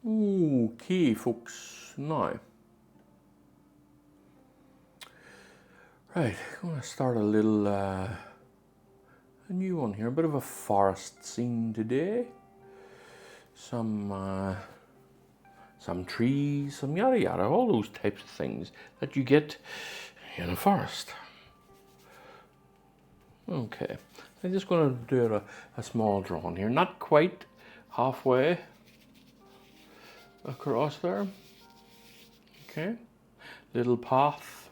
Okay, folks, now. Right, I'm going to start a little, a new one here, a bit of a forest scene today. Some trees, some yada yada, all those types of things that you get in a forest. Okay, I'm just going to do a small drawing here, not quite halfway across there. Okay, little path,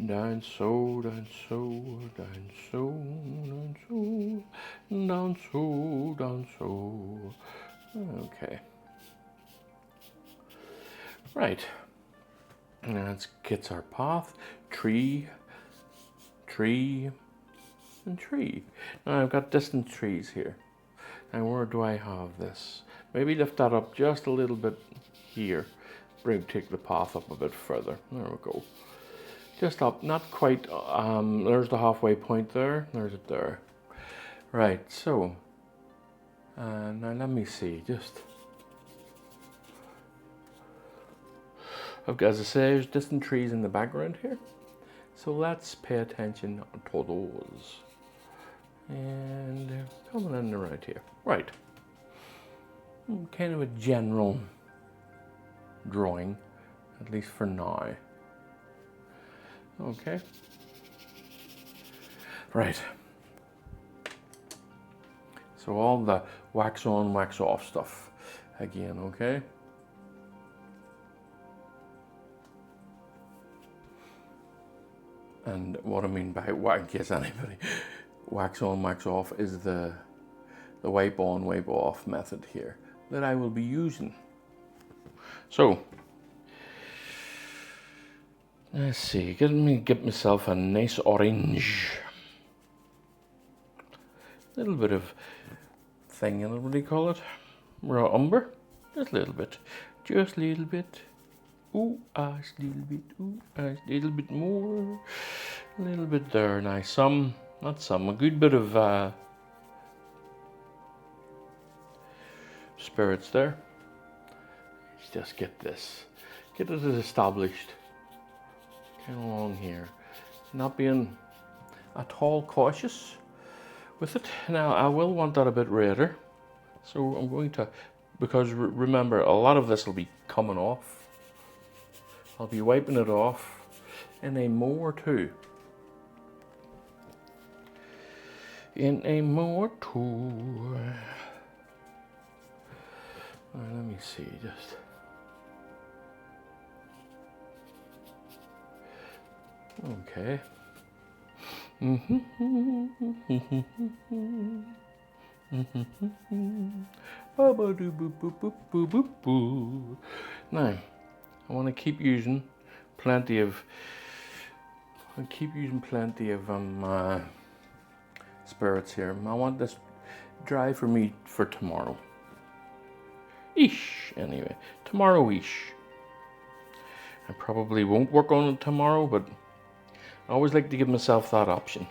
down so, down so, down so, down so, down so, down so. Okay. Right. Now let's get our path. Tree, tree, and tree. Now I've got distant trees here. Now where do I have this? Maybe lift that up just a little bit here. Take the path up a bit further. There we go. Just up, not quite. There's the halfway point there. There's it there. Right, so. Now let me see, just. As I say, there's distant trees in the background here. So let's pay attention to those. And coming in around here. Right. Kind of a general drawing, at least for now. Okay. Right. So all the wax on, wax off stuff again, okay? And what I mean by wax, in case anybody, wax on, wax off is the wipe on, wipe off method here that I will be using. So, let's see, get myself a nice orange. A little bit of thing, what do you call it? Raw umber? Just a little bit. Just a little bit. Ooh, a little bit. Ooh, a little bit more. A little bit there. Nice. A good bit of spirits there. Let's just get it established. Kind of along here. Not being at all cautious with it. Now I will want that a bit redder. So I'm going to, because remember a lot of this will be coming off. I'll be wiping it off in a more too. In a more too. Let me see, just. Okay. Now, I want to keep using plenty of spirits here. I want this dry for me for tomorrow. Anyway, tomorrow-ish. I probably won't work on it tomorrow, but I always like to give myself that option.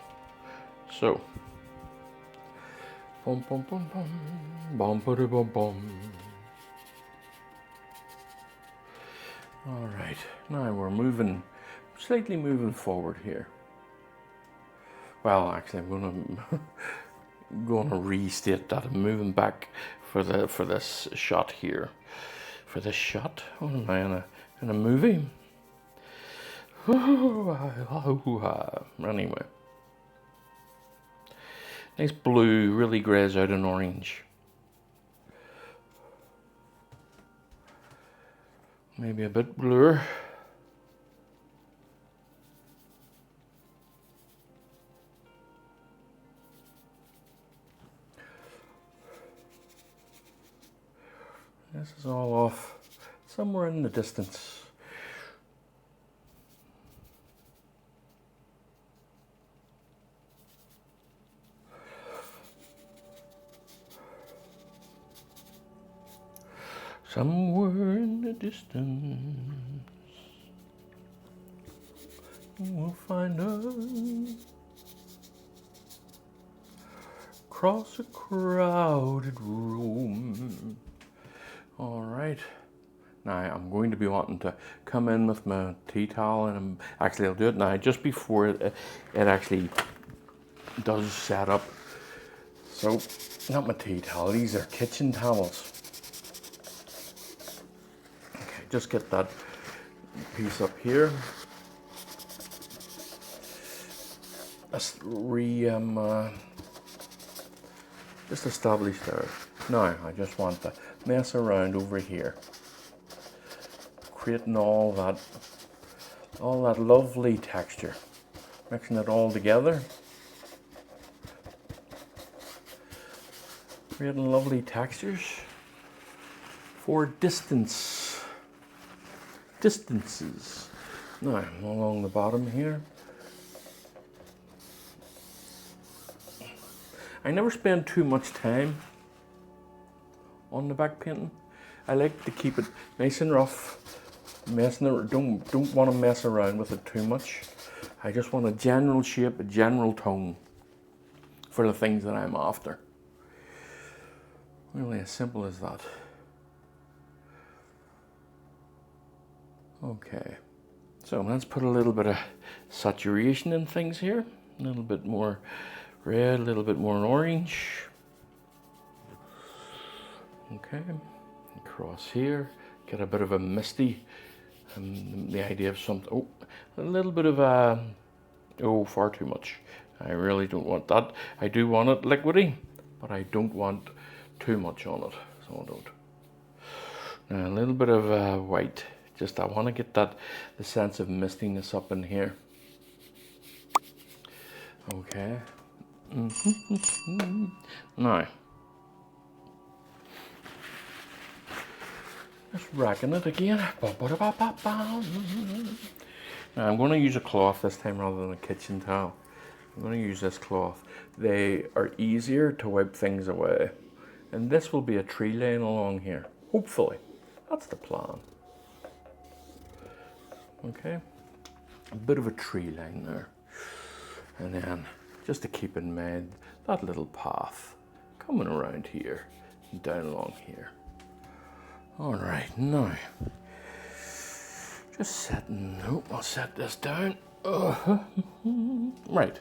So, bum bum bum bum, bum bum bum bum. All right, now we're slightly moving forward here. Well, actually, I'm gonna restate that I'm moving back for this shot here. For this shot, what am I in a movie? Anyway, nice blue, really greys out in orange. Maybe a bit bluer. This is all off somewhere in the distance. Somewhere in the distance, we'll find us across a crowded room. All right. Now I'm going to be wanting to come in with my tea towel, and actually I'll do it now just before it actually does set up. So, not my tea towel, these are kitchen towels. Okay, just get that piece up here. Just established there. Now I just want to mess around over here, creating all that lovely texture, mixing it all together, creating lovely textures for distances. Now along the bottom here. I never spend too much time on the back painting. I like to keep it nice and rough. Don't want to mess around with it too much. I just want a general shape, a general tone for the things that I'm after. Really as simple as that. Okay, so let's put a little bit of saturation in things here. A little bit more red, a little bit more orange. Okay, across here, get a bit of a misty, the idea of something, a little bit of far too much. I really don't want that. I do want it liquidy, but I don't want too much on it, so I don't. Now a little bit of white, I want to get the sense of mistiness up in here. Okay. Now, just racking it again. Now I'm going to use a cloth this time rather than a kitchen towel. I'm going to use this cloth. They are easier to wipe things away. And this will be a tree line along here. Hopefully. That's the plan. Okay. A bit of a tree line there. And then, just to keep in mind, that little path coming around here, down along here. All right, now, just setting, I'll set this down. Right.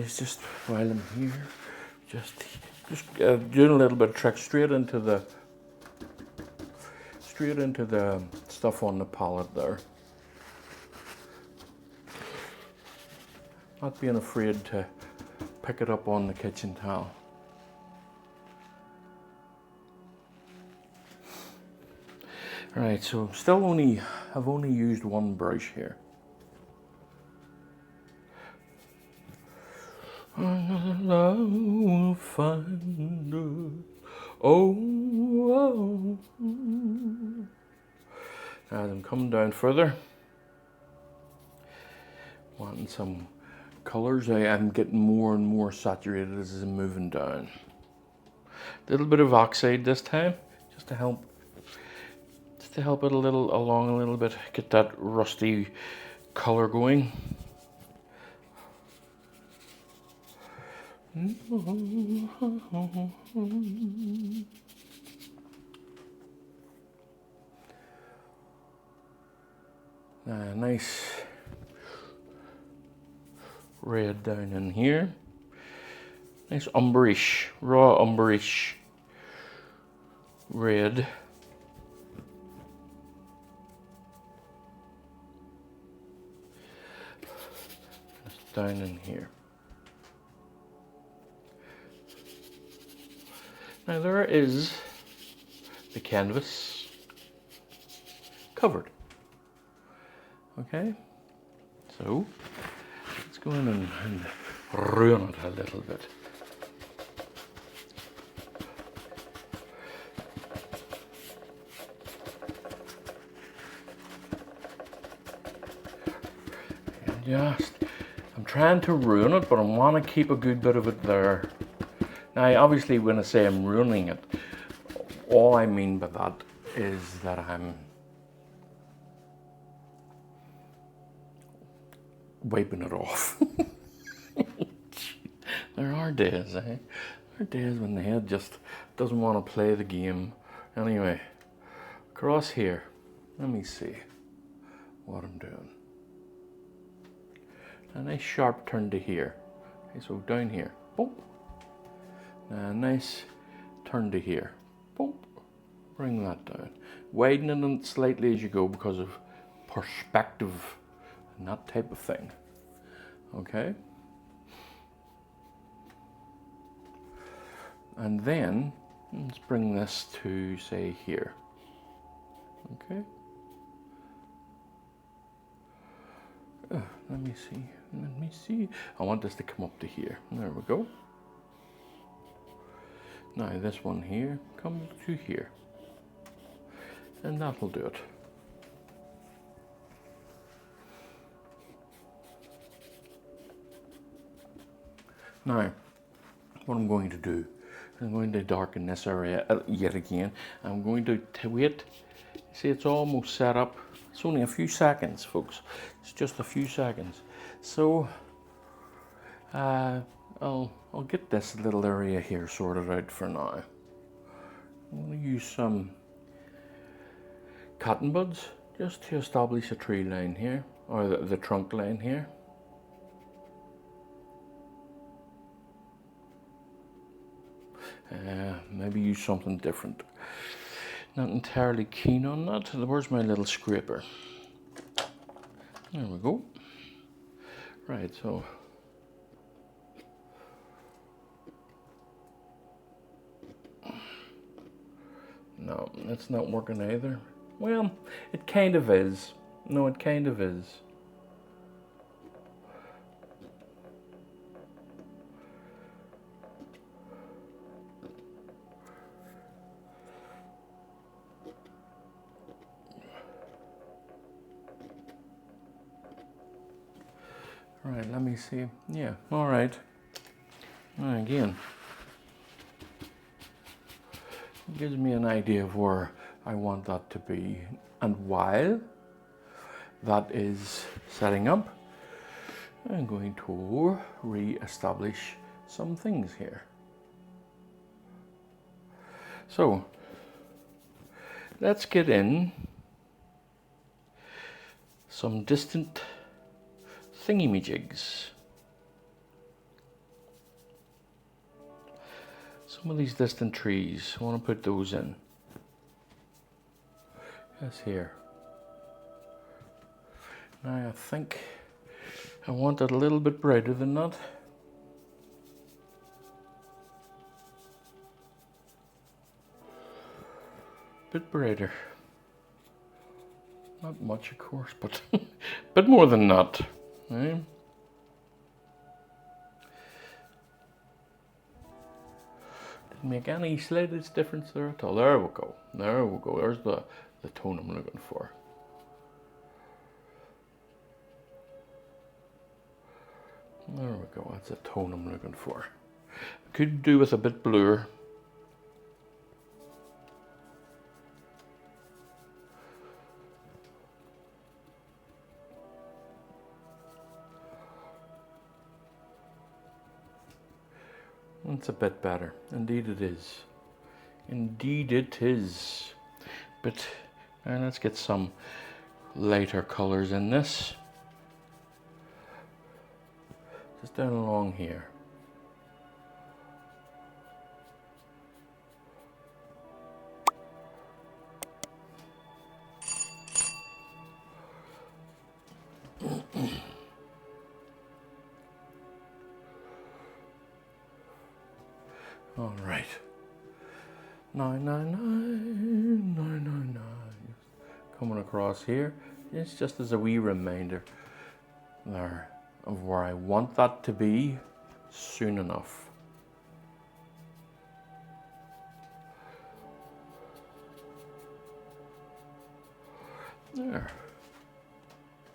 Just while I'm here, just doing a little bit of trick straight into the stuff on the palette there. Not being afraid to pick it up on the kitchen towel. All right, so I've only used one brush here. I'll find us. Oh. As I'm coming down further, wanting some colors, I am getting more and more saturated as I'm moving down. A little bit of oxide this time, just to help it along a little bit, get that rusty color going. Nice red down in here. Nice umberish, raw umberish red. Just down in here. Now there is the canvas covered. Okay, so let's go in and ruin it a little bit. And I'm trying to ruin it, but I want to keep a good bit of it there. Now, obviously, when I say I'm ruining it, all I mean by that is that I'm wiping it off. There are days, eh? There are days when the head just doesn't want to play the game. Anyway, across here, let me see what I'm doing. A nice sharp turn to here. Okay, so down here, boom. A nice turn to here, boom. Bring that down. Widening it slightly as you go because of perspective and that type of thing. Okay? And then, let's bring this to, say, here. Okay? Let me see. I want this to come up to here. There we go. Now this one here comes to here. And that'll do it. Now, what I'm going to do, I'm going to darken this area yet again. I'm going to wait. See, it's almost set up. It's only a few seconds, folks. It's just a few seconds. So, I'll get this little area here sorted out for now. I'm going to use some cotton buds just to establish a tree line here, or the trunk line here. Maybe use something different. Not entirely keen on that. Where's my little scraper? There we go. Right, so no, that's not working either. Well, it kind of is. No, it kind of is. All right, let me see. Yeah, all right. And again, it gives me an idea of where I want that to be. And while that is setting up, I'm going to re-establish some things here. So, let's get in some distant thingy-me-jigs. Some of these distant trees, I want to put those in. Yes, here. Now I think I want it a little bit brighter than that. Bit brighter. Not much, of course, but bit more than that. Right? Didn't make any slightest difference there at all. There we go. There we go. There's the tone I'm looking for. There we go. That's the tone I'm looking for. Could do with a bit bluer. It's a bit better. Indeed it is. Indeed it is. But let's get some lighter colors in this. Just down along here. All right. 999, 999. Coming across here. It's just as a wee reminder there of where I want that to be soon enough. There.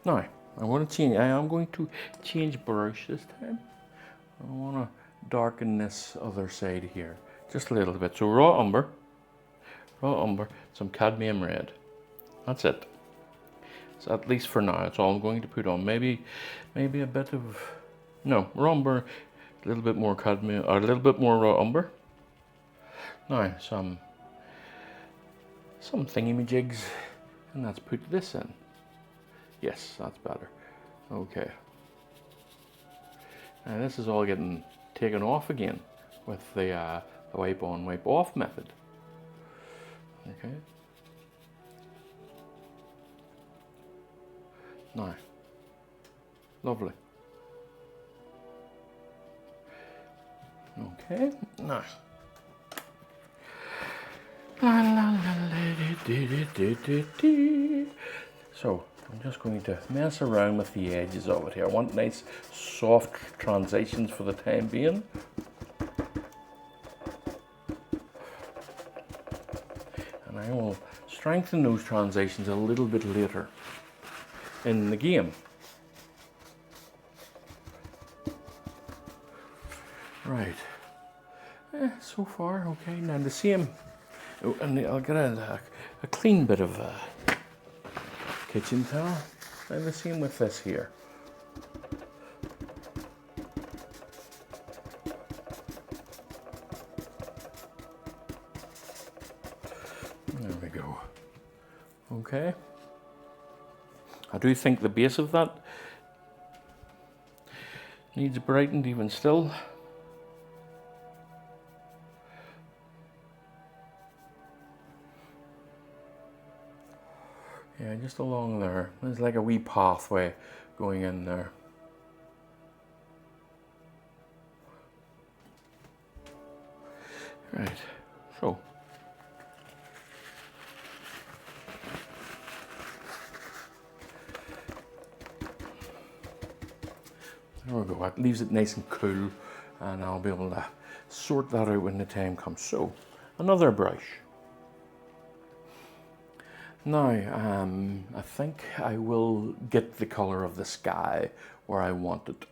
Now, I am going to change brush this time. I want to darken this other side here just a little bit. So raw umber, some cadmium red. That's it. So at least for now, it's all I'm going to put on. Maybe a bit of, no, raw umber, a little bit more cadmium, or a little bit more raw umber. Now some thingy-majigs, and let's put this in. Yes, that's better. Okay. Now this is all getting taken off again with the wipe on, wipe off method. Okay. Now, lovely. Okay, now. So, I'm just going to mess around with the edges of it here. I want nice soft transitions for the time being. And I will strengthen those transitions a little bit later in the game. Right. So far, okay. Now the same. Oh, and I'll get a clean bit of kitchen towel. And the same with this here. There we go. Okay. I do think the base of that needs brightened even still. Yeah, just along there. There's like a wee pathway going in there. Right, so. There we go, that leaves it nice and cool, and I'll be able to sort that out when the time comes. So, another brush. Now, I think I will get the color of the sky where I want it.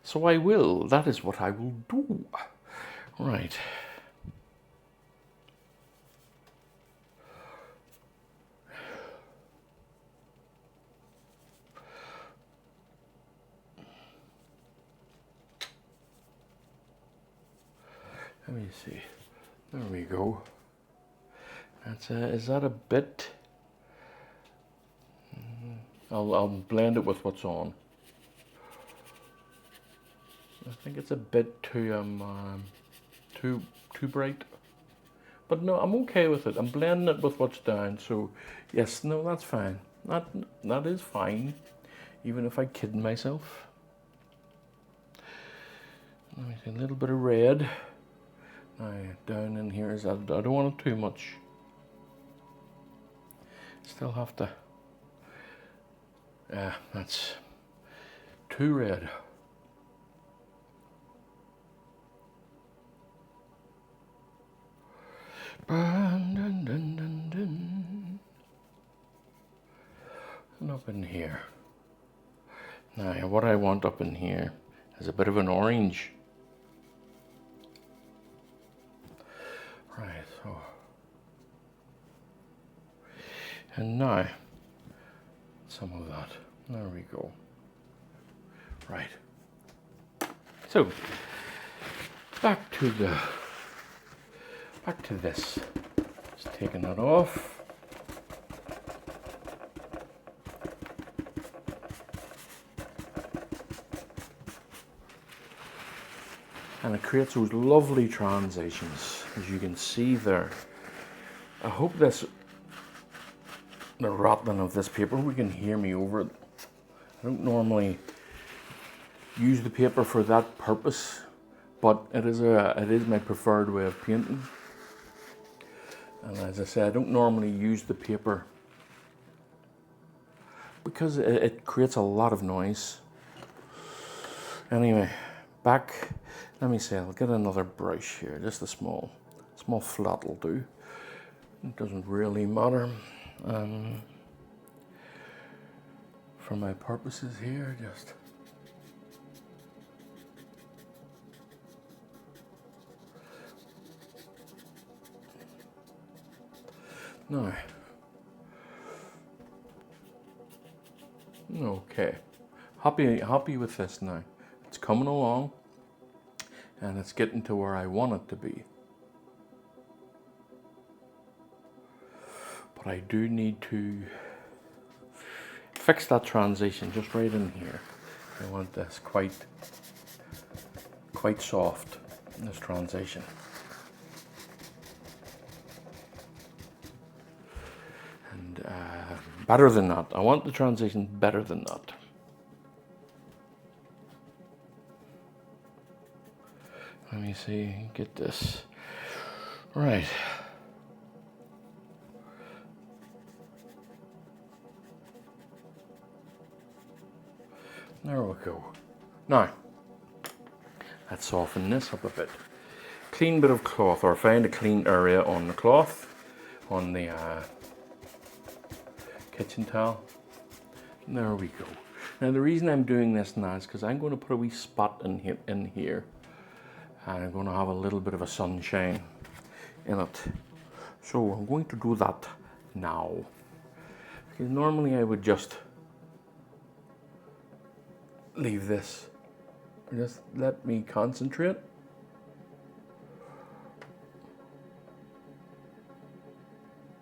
So I will, that is what I will do. Right. Let me see. There we go. That's is that a bit? I'll blend it with what's on. I think it's a bit too bright. But no, I'm okay with it. I'm blending it with what's down. So yes, no, that's fine. That is fine. Even if I kid myself. Let me see, a little bit of red. Now down in here is I don't want it too much. Still have to. Yeah, that's too red. Dun, dun, dun, dun, dun. And up in here. Now, what I want up in here is a bit of an orange. Right, so. And now, some of that. There we go. Right. So, back to this. Just taking that off. And it creates those lovely transitions, as you can see there. I hope the rattling of this paper, we can hear me over it. I don't normally use the paper for that purpose, but it is my preferred way of painting. And as I say, I don't normally use the paper because it creates a lot of noise. Anyway, back. Let me see, I'll get another brush here, just a small flat will do. It doesn't really matter. For my purposes here, just now. Okay, happy with this now. It's coming along, and it's getting to where I want it to be. But I do need to fix that transition just right in here. I want this quite soft, this transition. And better than that. I want the transition better than that. Let me see, get this right. There we go. Now, let's soften this up a bit. Clean bit of cloth, or find a clean area on the cloth, on the kitchen towel. And there we go. Now the reason I'm doing this now is because I'm going to put a wee spot in here, and I'm going to have a little bit of a sunshine in it. So I'm going to do that now. Because normally I would just leave this. Just let me concentrate.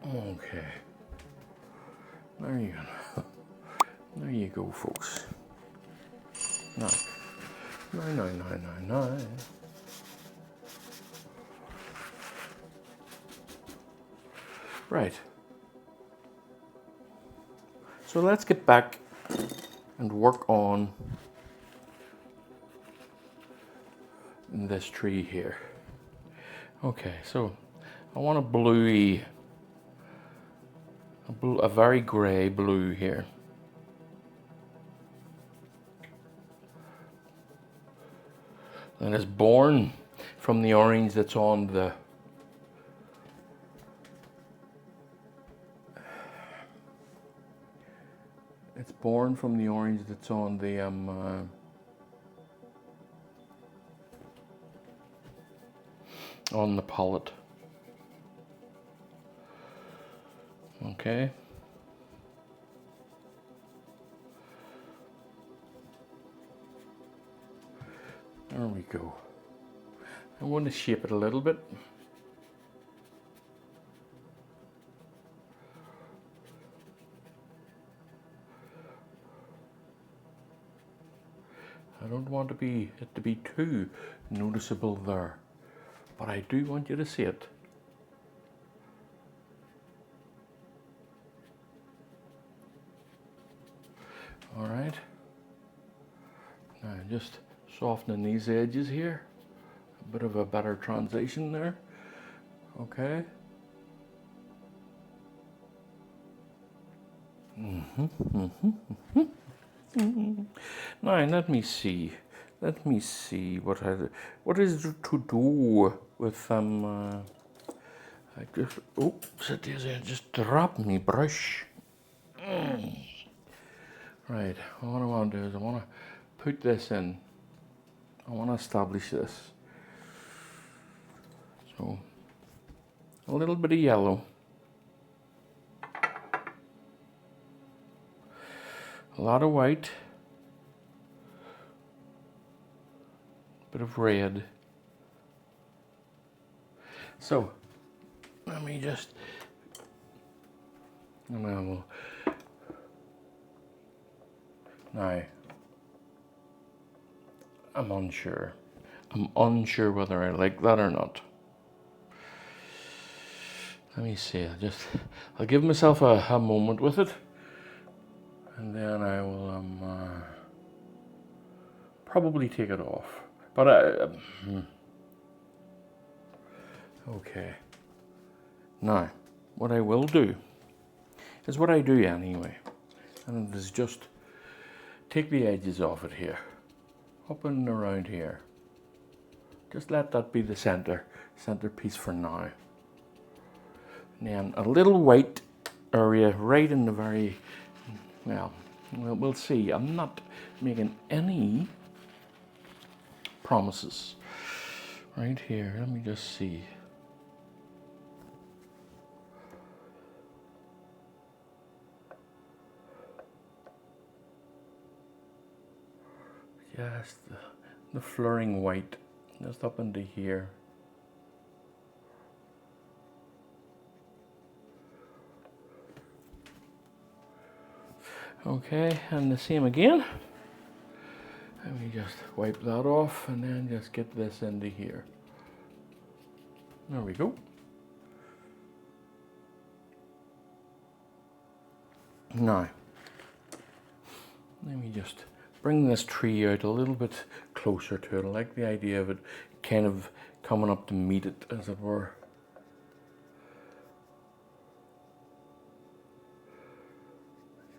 Okay. There you go. There you go, folks. No. Right. So let's get back and work on this tree here. Okay, so I want a very grey blue here. And it's born from the orange that's on the on the palette. Okay. There we go. I want to shape it a little bit. I don't want it to be too noticeable there, but I do want you to see it. All right. Now just softening these edges here. A bit of a better transition there. Okay. Now let me see. Let me see what is to do with I just drop me brush. Right, what I want to do is I want to put this in. I want to establish this. So, a little bit of yellow. A lot of white. Bit of red. So, let me just, and I will, now, I'm unsure. I'm unsure whether I like that or not. Let me see, I'll give myself a moment with it, and then I will probably take it off. But okay. Now, what I will do is what I do anyway, and it is just take the edges off it here, up and around here. Just let that be the centerpiece for now. And then a little white area right in the very, well, we'll see. I'm not making any promises. Right here, let me just see. Just the fluoring white, just up into here. Okay, and the same again. Let me just wipe that off and then just get this into here. There we go. Now, let me just bring this tree out a little bit closer to it. I like the idea of it kind of coming up to meet it, as it were.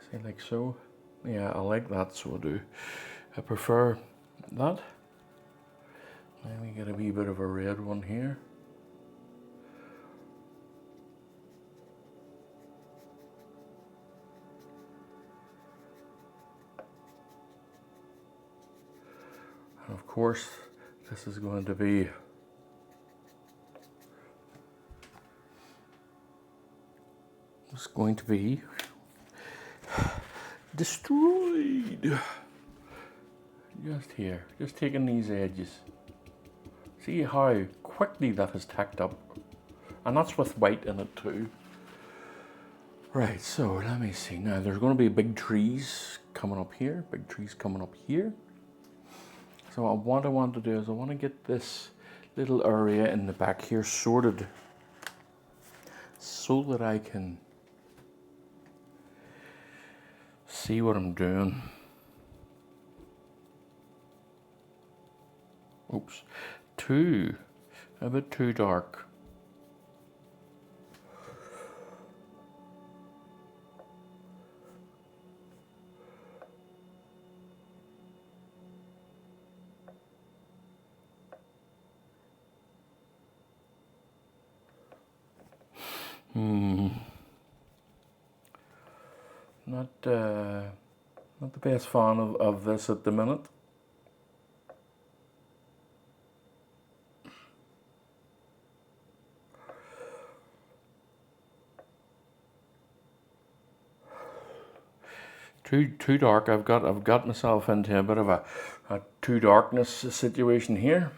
See, like so. Yeah, I like that, so I do. I prefer that. Let me get a wee bit of a red one here. And of course, this is going to be destroyed. Just here, just taking these edges. See how quickly that has tacked up, and that's with white in it too. Right, so let me see. Now there's going to be big trees coming up here, big trees coming up here. So what I want to do is I want to get this little area in the back here sorted so that I can see what I'm doing. Oops, a bit too dark. Not the best fan of this at the minute. Too dark. I've got myself into a bit of a too darkness situation here.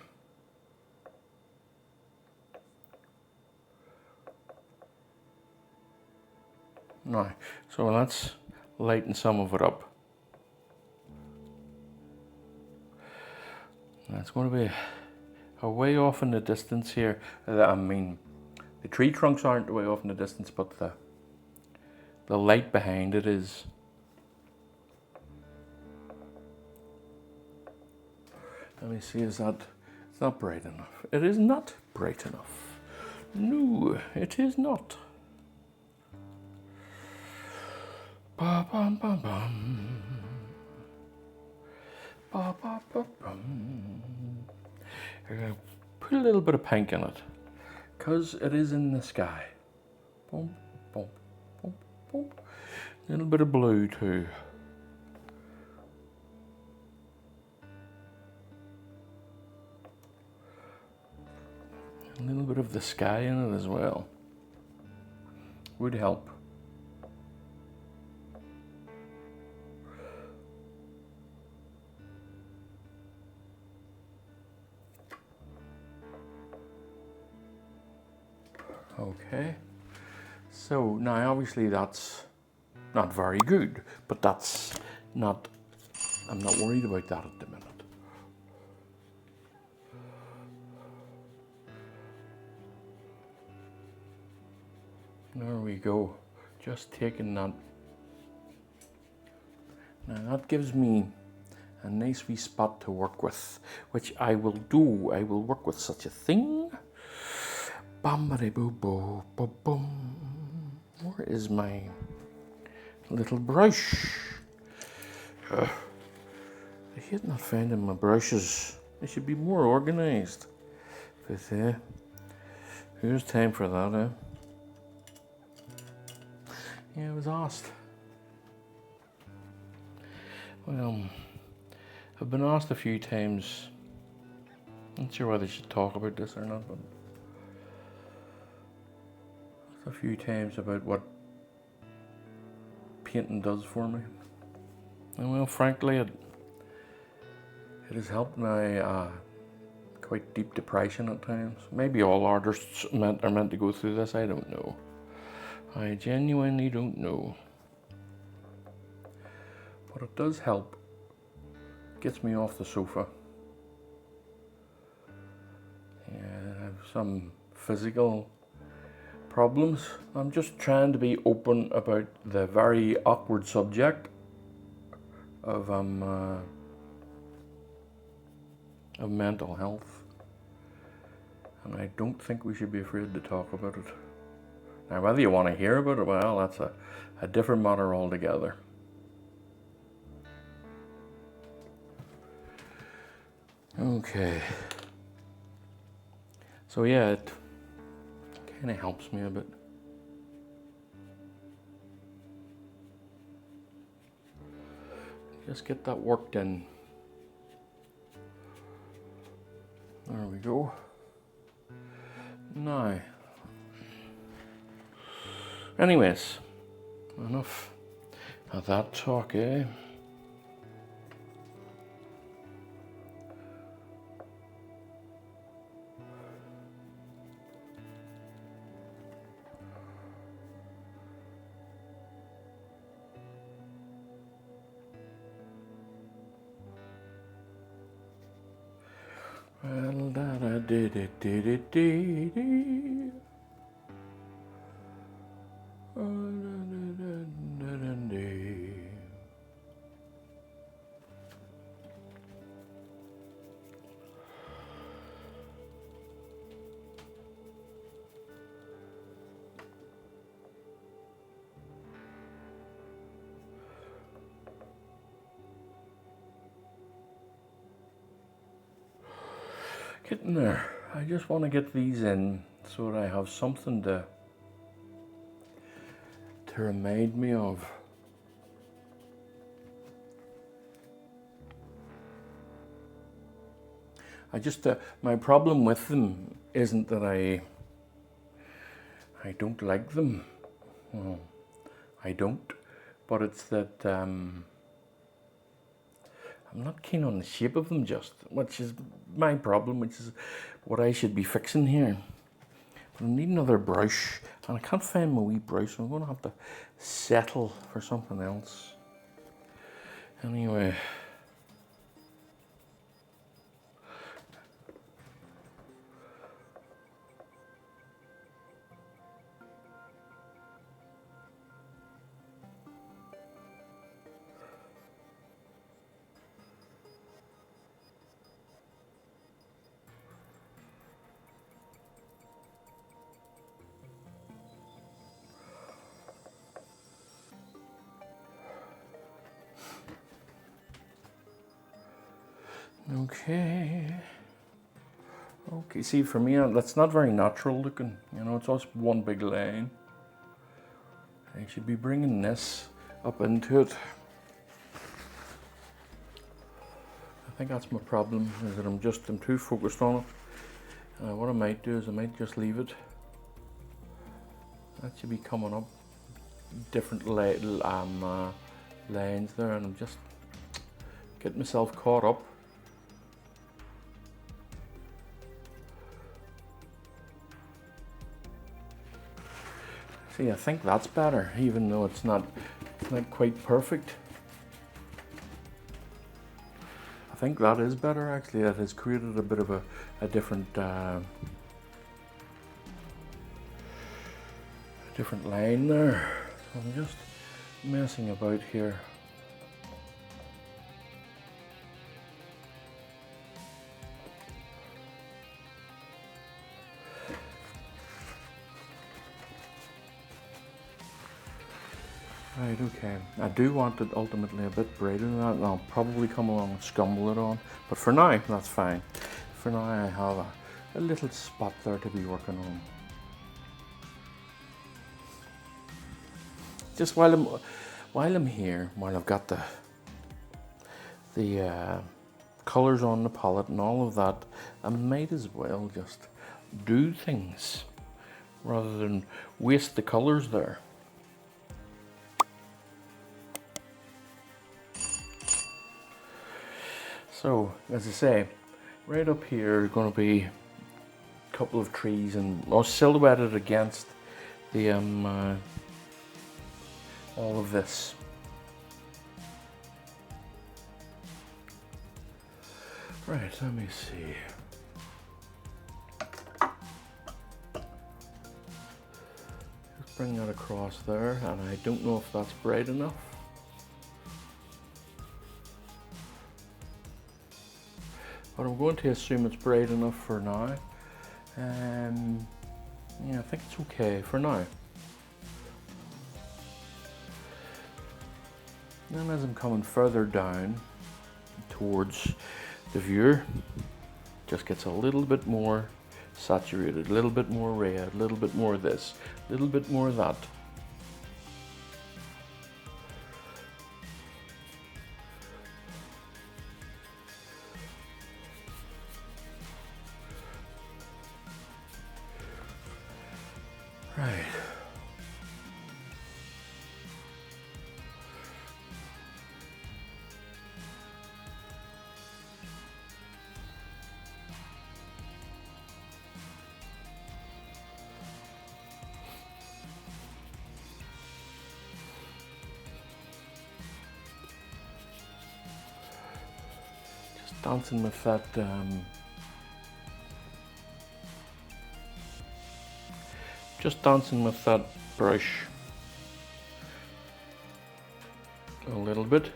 Now, so let's lighten some of it up. That's going to be a way off in the distance here. I mean, the tree trunks aren't way off in the distance, but the light behind it is. Let me see, is that, it's not bright enough. It is not bright enough. No, it is not. Ba bum bum bum. Ba ba ba bum. I'm going to put a little bit of pink in it, because it is in the sky. Boom, boom, boom, boom. A little bit of blue too. A little bit of the sky in it as well would help. Okay, so now obviously that's not very good, but that's not, I'm not worried about that at the minute. There we go, just taking that. Now that gives me a nice wee spot to work with, which I will do. I will work with such a thing. Bam-ba-de-boo-boo, boom. Where is my little brush? I hate not finding my brushes. They should be more organized. But who's time for that, eh? Yeah, I was asked. Well, I've been asked a few times. Not sure whether I should talk about this or not, but a few times about what painting does for me. And well, frankly, It has helped my quite deep depression at times. Maybe all artists are meant to go through this, I don't know. I genuinely don't know. But it does help. It gets me off the sofa. Yeah, I have some physical problems. I'm just trying to be open about the very awkward subject of mental health, and I don't think we should be afraid to talk about it. Now, whether you want to hear about it, well, that's a different matter altogether. Okay. So yeah, it kind of helps me a bit. Just get that worked in. There we go. Now, anyways, enough of that talk, eh? Well, da did it, did it, did it. Getting there. I just want to get these in so that I have something to remind me of. My problem with them isn't that I don't like them. Well, I don't, but it's that I'm not keen on the shape of them, which is my problem, which is what I should be fixing here. But I need another brush, and I can't find my wee brush, so I'm going to have to settle for something else. Anyway. Okay, see, for me, that's not very natural looking. You know, it's just one big line. I should be bringing this up into it. I think that's my problem, is that I'm too focused on it. What I might do is I might just leave it. That should be coming up different lines there, and I'm just getting myself caught up. See, I think that's better, even though it's not quite perfect. I think that is better, actually. That has created a bit of a different line there. So I'm just messing about here. Right, okay. I do want it ultimately a bit brighter than that, and I'll probably come along and scumble it on. But for now, that's fine. For now, I have a little spot there to be working on. Just while I'm here, while I've got the colours on the palette and all of that, I might as well just do things rather than waste the colours there. So, as I say, right up here are going to be a couple of trees and silhouetted against the all of this. Right, let me see. Just bring that across there, and I don't know if that's bright enough. But I'm going to assume it's bright enough for now. Yeah, I think it's okay for now. Then as I'm coming further down towards the viewer, just gets a little bit more saturated, a little bit more red, a little bit more this, a little bit more that. Right. Just dancing with that brush a little bit.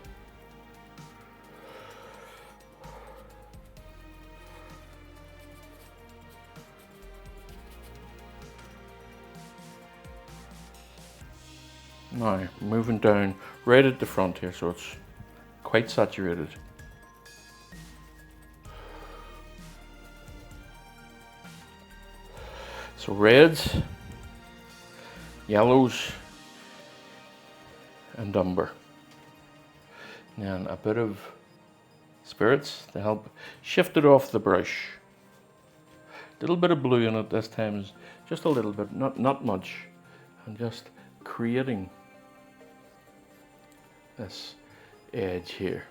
Now, moving down right at the front here, so it's quite saturated. So reds, yellows, and umber. And a bit of spirits to help shift it off the brush. A little bit of blue in it this time, just a little bit, not much, and just creating this edge here.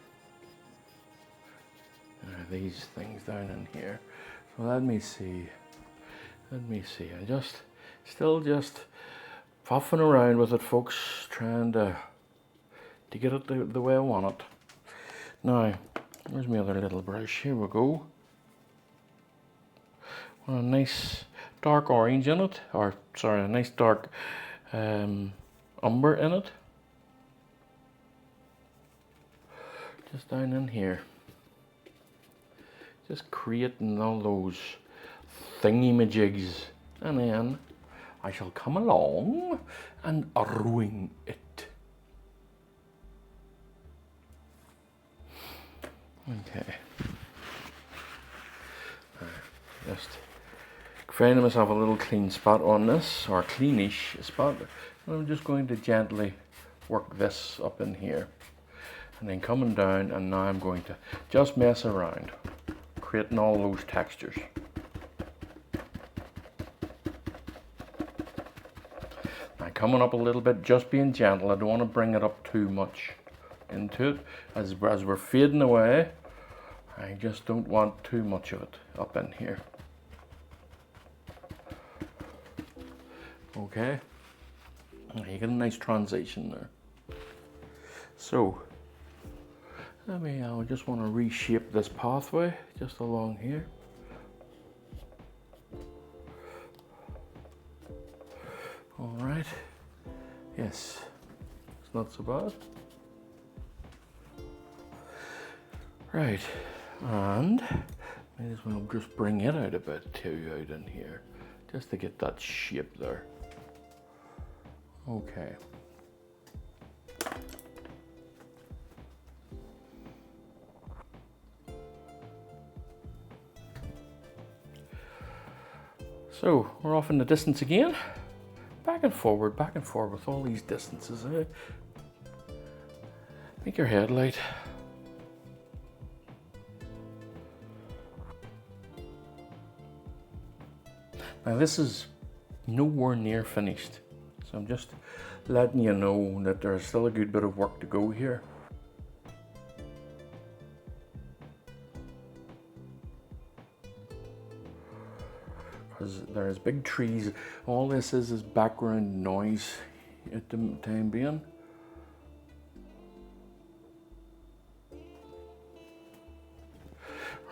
These things down in here. So let me see. I'm still puffing around with it, folks, trying to get it the way I want it. Now, where's my other little brush? Here we go. Want a nice dark orange in it, or sorry, a nice dark umber in it. Just down in here. Just creating all those thingy-majigs, and then I shall come along and ruin it. Okay. Just finding myself a little clean spot on this, or cleanish spot, and I'm just going to gently work this up in here, and then coming down, and now I'm going to just mess around, creating all those textures. Coming up a little bit, just being gentle. I don't want to bring it up too much into it. As we're fading away, I just don't want too much of it up in here. Okay, you get a nice transition there. So, I just want to reshape this pathway just along here. All right. Yes, it's not so bad. Right, and might as well just bring it out a bit too, out in here, just to get that shape there. Okay. So we're off in the distance again. Back and forward with all these distances. Make your head light. Now this is nowhere near finished, so I'm just letting you know that there's still a good bit of work to go here. There's big trees. All this is background noise at the time being.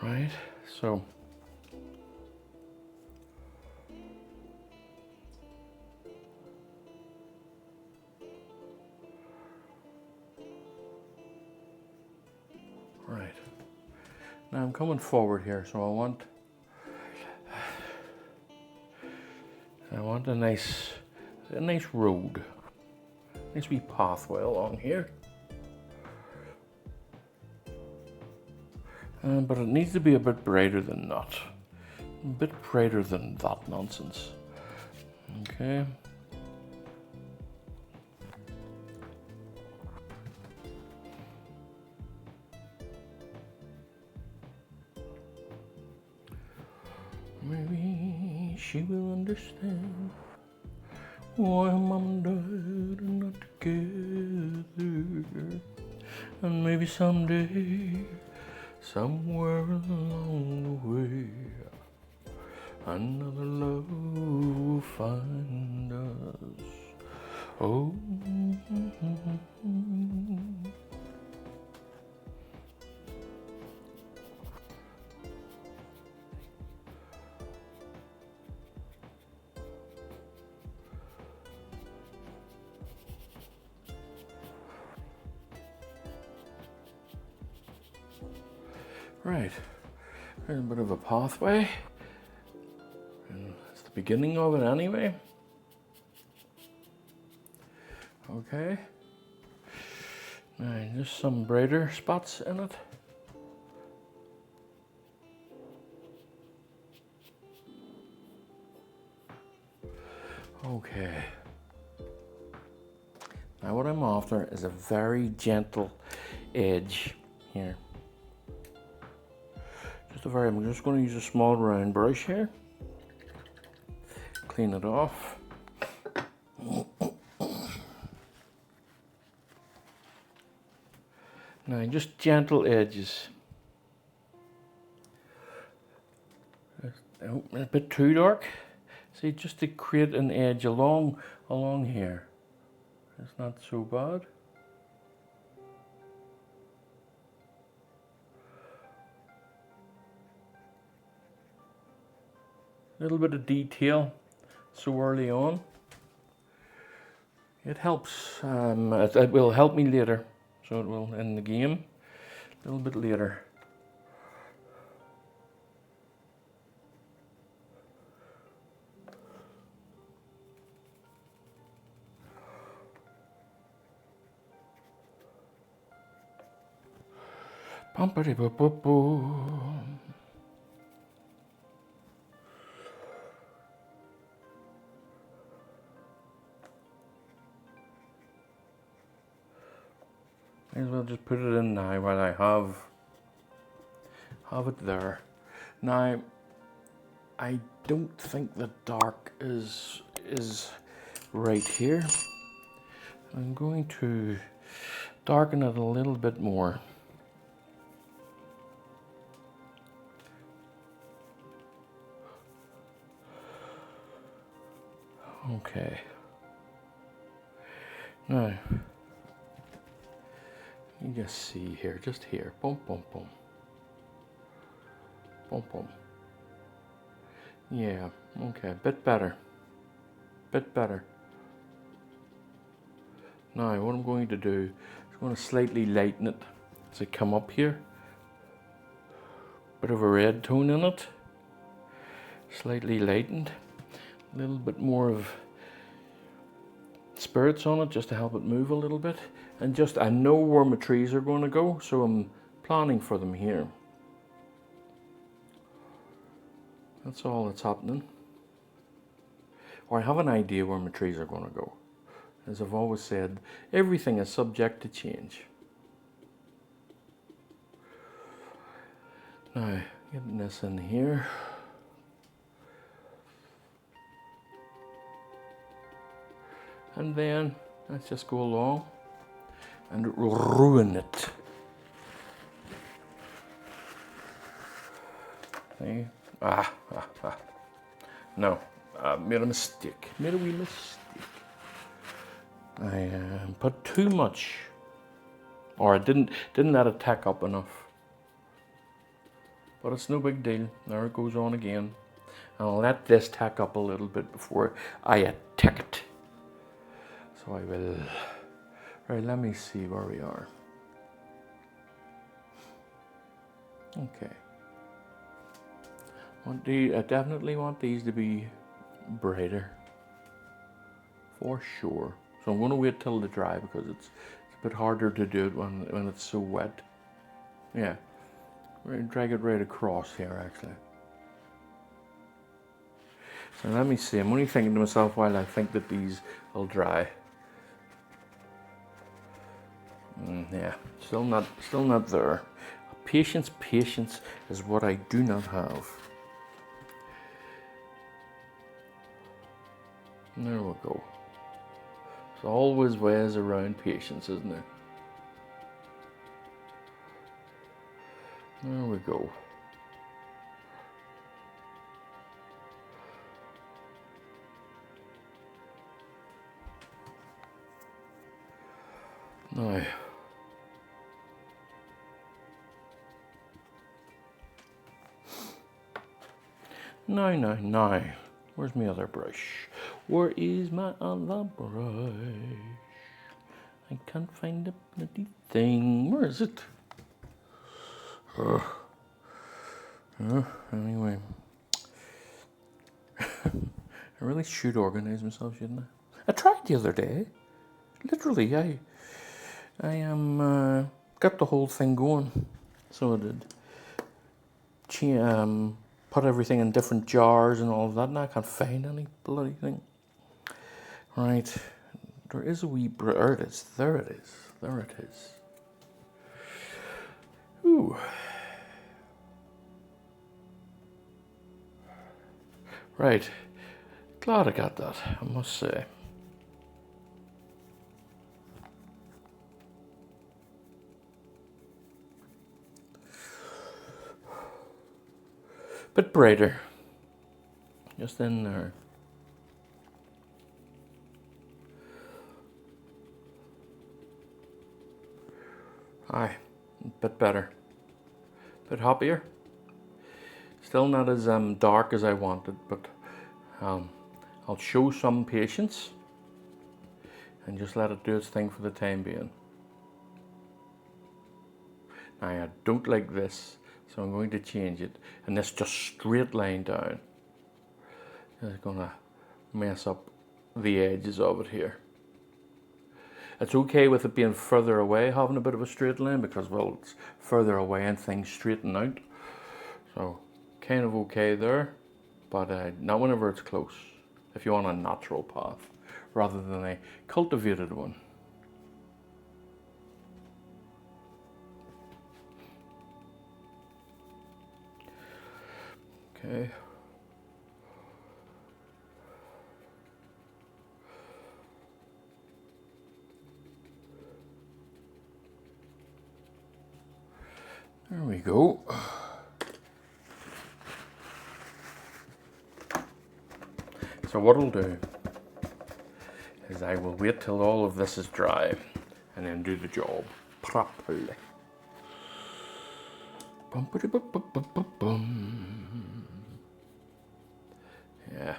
Right, so right. Now I'm coming forward here, so I want a nice road, nice wee pathway along here. But it needs to be a bit brighter than that. A bit brighter than that nonsense. Okay. Maybe she will understand why mom and dad are not together. And maybe someday, somewhere along the way, another love will find us. Oh. Right, there's a bit of a pathway, and it's the beginning of it anyway. Okay, now just some brighter spots in it. Okay, now what I'm after is a very gentle edge here. I'm just going to use a small round brush here, clean it off. Now just gentle edges. A bit too dark. See, just to create an edge along here. It's not so bad. A little bit of detail so early on. It helps, it will help me later, so it will in the game a little bit later. Bum-ba-dee-boo-boo-boo. Might as well just put it in now while I have it there. Now, I don't think the dark is right here. I'm going to darken it a little bit more. Okay. Now, you just see here, just here. Boom, boom, boom. Boom, boom. Yeah, okay, bit better. Bit better. Now, what I'm going to do is I'm going to slightly lighten it as I come up here. Bit of a red tone in it. Slightly lightened. A little bit more of spirits on it just to help it move a little bit. And just, I know where my trees are going to go, so I'm planning for them here. That's all that's happening. Or I have an idea where my trees are going to go. As I've always said, everything is subject to change. Now, getting this in here. And then, let's just go along and ruin it. See? No, made a mistake. Made a wee mistake. I put too much, or I didn't let it tack up enough. But it's no big deal. There it goes on again. I'll let this tack up a little bit before I attack it. So I will. Right, let me see where we are. Okay. I definitely want these to be brighter. For sure. So I'm going to wait till they dry because it's a bit harder to do it when it's so wet. Yeah. We're going to drag it right across here actually. So let me see. I'm only thinking to myself while I think that these will dry. Yeah, still not there. Patience is what I do not have. There we go. There's always ways around patience, isn't there? There we go. Now, now. Where's my other brush? Where is my other brush? I can't find the bloody thing. Where is it? Anyway. I really should organize myself, shouldn't I? I tried the other day. Literally, I got the whole thing going. So I did. Put everything in different jars and all of that, and I can't find any bloody thing. Right, there is a wee there it is. There it is. Ooh. Right, glad I got that, I must say. Bit brighter, just in there. Aye, bit better, bit happier. Still not as dark as I wanted, but I'll show some patience and just let it do its thing for the time being. Now I don't like this, so I'm going to change it, and this just straight line down. It's gonna mess up the edges of it here. It's okay with it being further away, having a bit of a straight line, because well, it's further away and things straighten out. So kind of okay there, but not whenever it's close. If you want a natural path rather than a cultivated one. Okay. There we go. So what I'll do is I will wait till all of this is dry and then do the job properly. Yeah,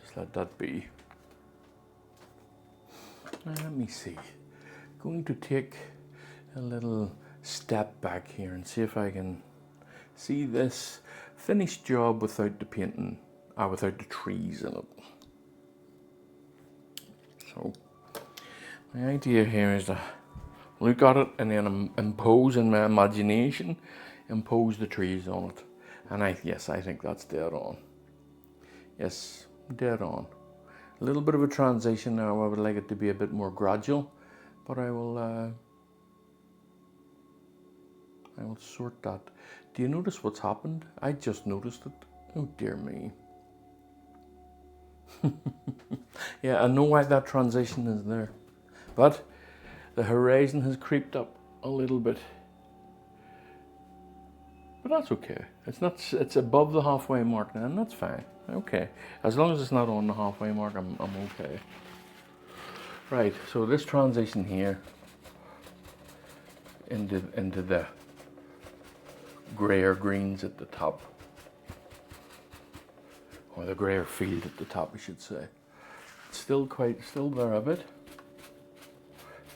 just let that be. Now let me see. Going to take a little step back here and see if I can see this finished job without the painting, without the trees in it. So my idea here is to look at it and then impose in my imagination, impose the trees on it. And yes, I think that's dead on. Yes, dead on. A little bit of a transition now. I would like it to be a bit more gradual, but I will sort that. Do you notice what's happened? I just noticed it. Oh dear me. Yeah, I know why that transition is there, but the horizon has creeped up a little bit. But that's okay. It's not. It's above the halfway mark now, and that's fine. Okay, as long as it's not on the halfway mark, I'm okay. Right. So this transition here into the grayer greens at the top, or the grayer field at the top, I should say. It's still there a bit.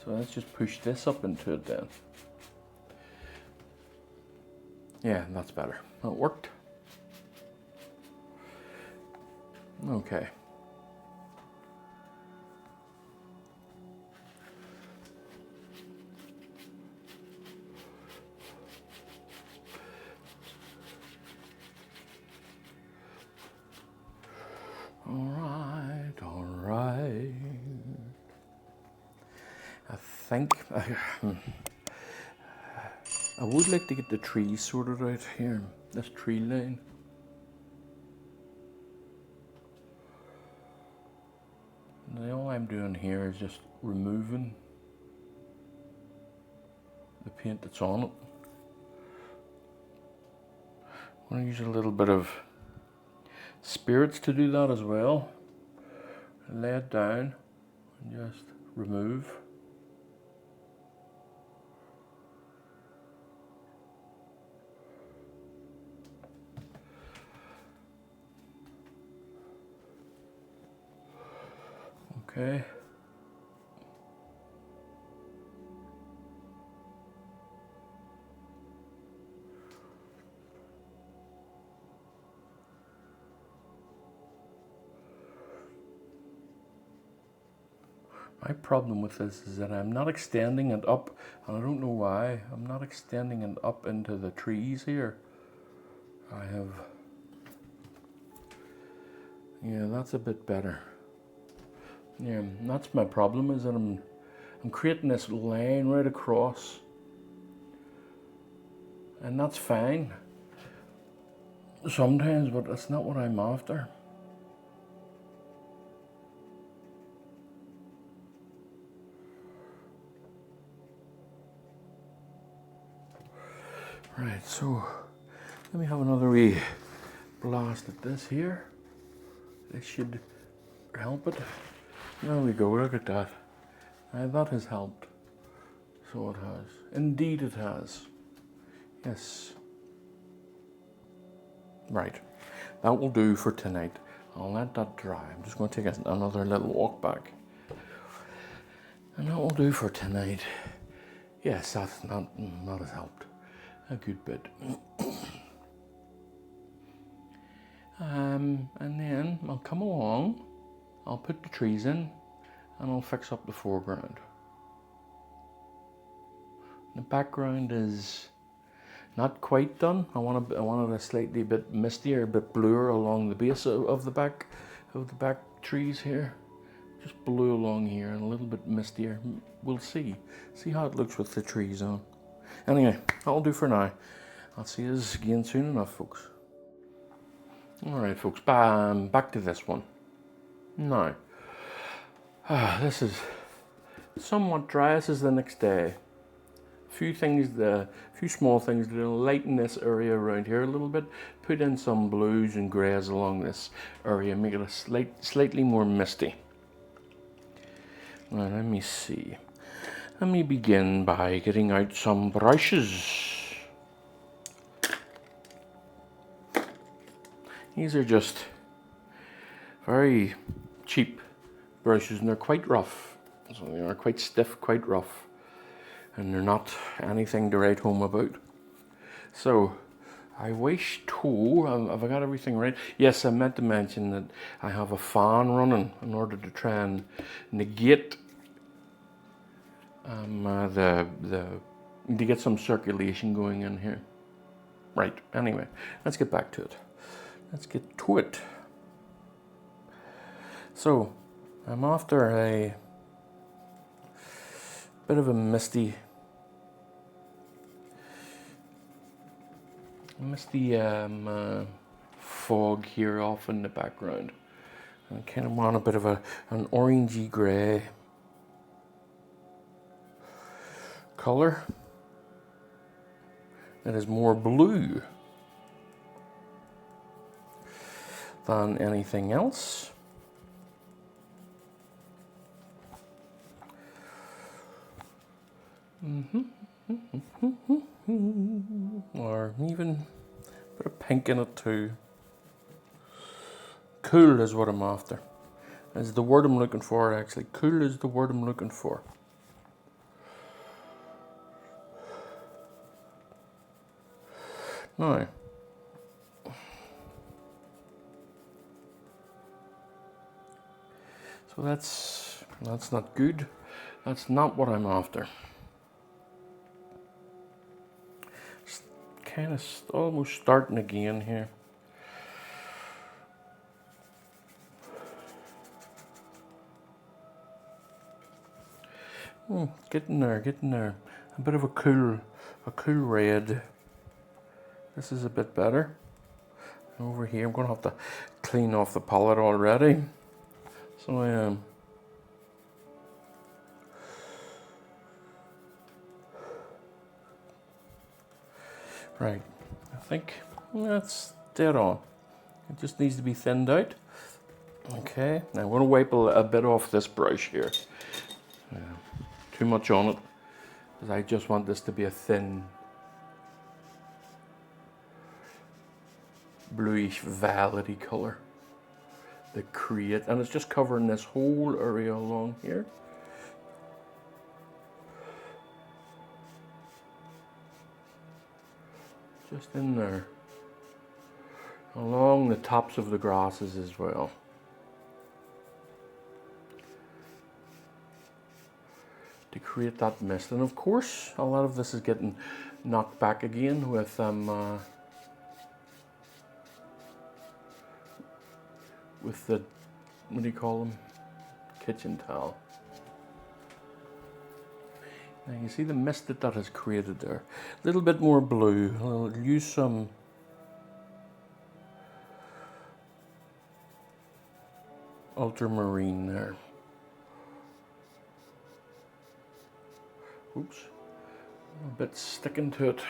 So let's just push this up into it then. Yeah, that's better. That worked. Okay. All right. I think I would like to get the trees sorted out here, this tree line. And all I'm doing here is just removing the paint that's on it. I'm going to use a little bit of spirits to do that as well. Lay it down and just remove. Okay. My problem with this is that I'm not extending it up, and I don't know why. I'm not extending it up into the trees here. Yeah, that's a bit better. Yeah, that's my problem, is that I'm creating this line right across, and that's fine sometimes, but that's not what I'm after. Right, so let me have another wee blast at this here. This should help it. There we go, look at that. That has helped. So it has. Indeed it has. Yes. Right. That will do for tonight. I'll let that dry. I'm just going to take another little walk back. And that will do for tonight. Yes, that has helped a good bit. And then I'll come along, I'll put the trees in, and I'll fix up the foreground. The background is not quite done. I want it a slightly bit mistier, a bit bluer along the base of the back trees here. Just blue along here and a little bit mistier. We'll see how it looks with the trees on. Anyway, that'll do for now. I'll see you again soon enough, folks. Alright, folks, back to this one. Now, this is somewhat dry. This is the next day. A few small things to lighten this area around here a little bit. Put in some blues and greys along this area, make it a slightly more misty. Now, let me see. Let me begin by getting out some brushes. These are just very cheap brushes, and they're quite rough. So they are quite stiff, quite rough, and they're not anything to write home about. So I wish to, have I got everything right? Yes, I meant to mention that I have a fan running in order to try and negate to get some circulation going in here. Right, anyway, let's get back to it. Let's get to it. So, I'm after a bit of a misty fog here off in the background. I kind of want a bit of an orangey grey color that is more blue than anything else. Or even a bit of pink in it too. Cool is what I'm after. Is the word I'm looking for actually. Cool is the word I'm looking for. Now, so that's not good. That's not what I'm after. It's kind of almost starting again here. Getting there, getting there. A bit of a cool red. This is a bit better. Over here, I'm going to have to clean off the palette already. So I am. Right, I think that's dead on. It just needs to be thinned out. Okay, now I'm going to wipe a bit off this brush here. Too much on it, because I just want this to be a thin, bluish, velvety color. The create, and it's just covering this whole area along here. Just in there. Along the tops of the grasses as well. To create that mist, and of course a lot of this is getting knocked back again with the what do you call them, kitchen towel. Now you see the mist that has created there. A little bit more blue. I'll use some ultramarine there. Oops, a bit sticking to it.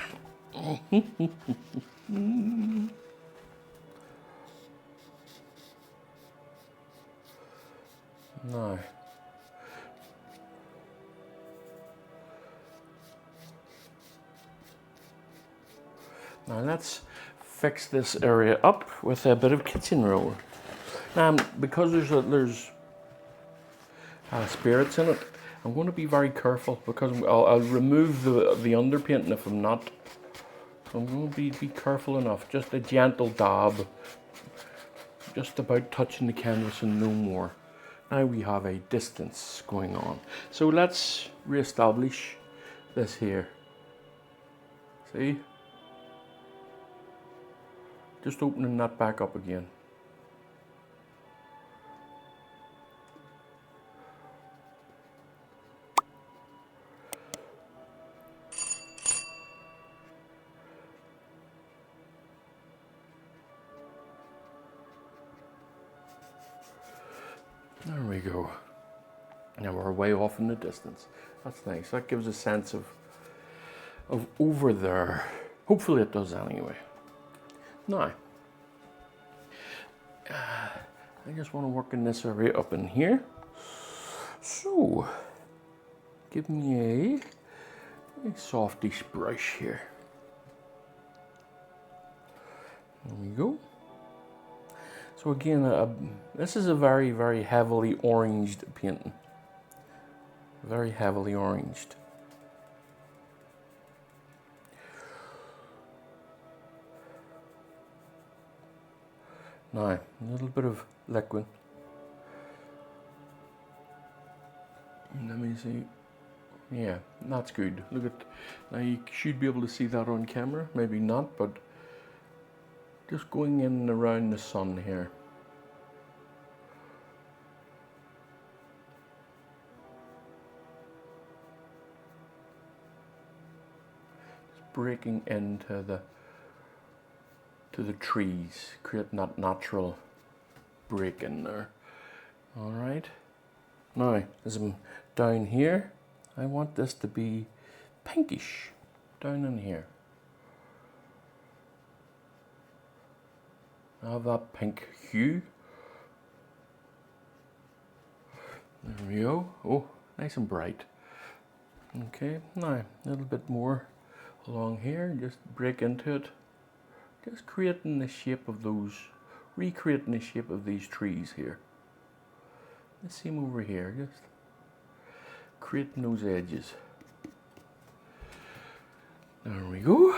Now, let's fix this area up with a bit of kitchen roll. Now, because there's spirits in it, I'm going to be very careful, because I'll remove the underpainting if I'm not. So I'm going to be careful enough, just a gentle dab, just about touching the canvas and no more. Now we have a distance going on. So let's re-establish this here. See? Just opening that back up again. There we go. Now we're way off in the distance. That's nice. That gives a sense of over there. Hopefully it does anyway. Now, I just want to work in this area up in here. So, give me a softish brush here. There we go. So again, this is a very, very heavily oranged painting. Very heavily oranged. Now, a little bit of liquid. Let me see. Yeah, that's good. Look at, now you should be able to see that on camera. Maybe not, but just going in and around the sun here. Just breaking into the trees, creating that natural break in there. All right. Now, as I'm down here, I want this to be pinkish down in here. I have that pink hue. There we go. Oh, nice and bright. Okay, now a little bit more along here, just break into it. Just creating the shape of those, recreating the shape of these trees here. Let's see them over here, just creating those edges. There we go.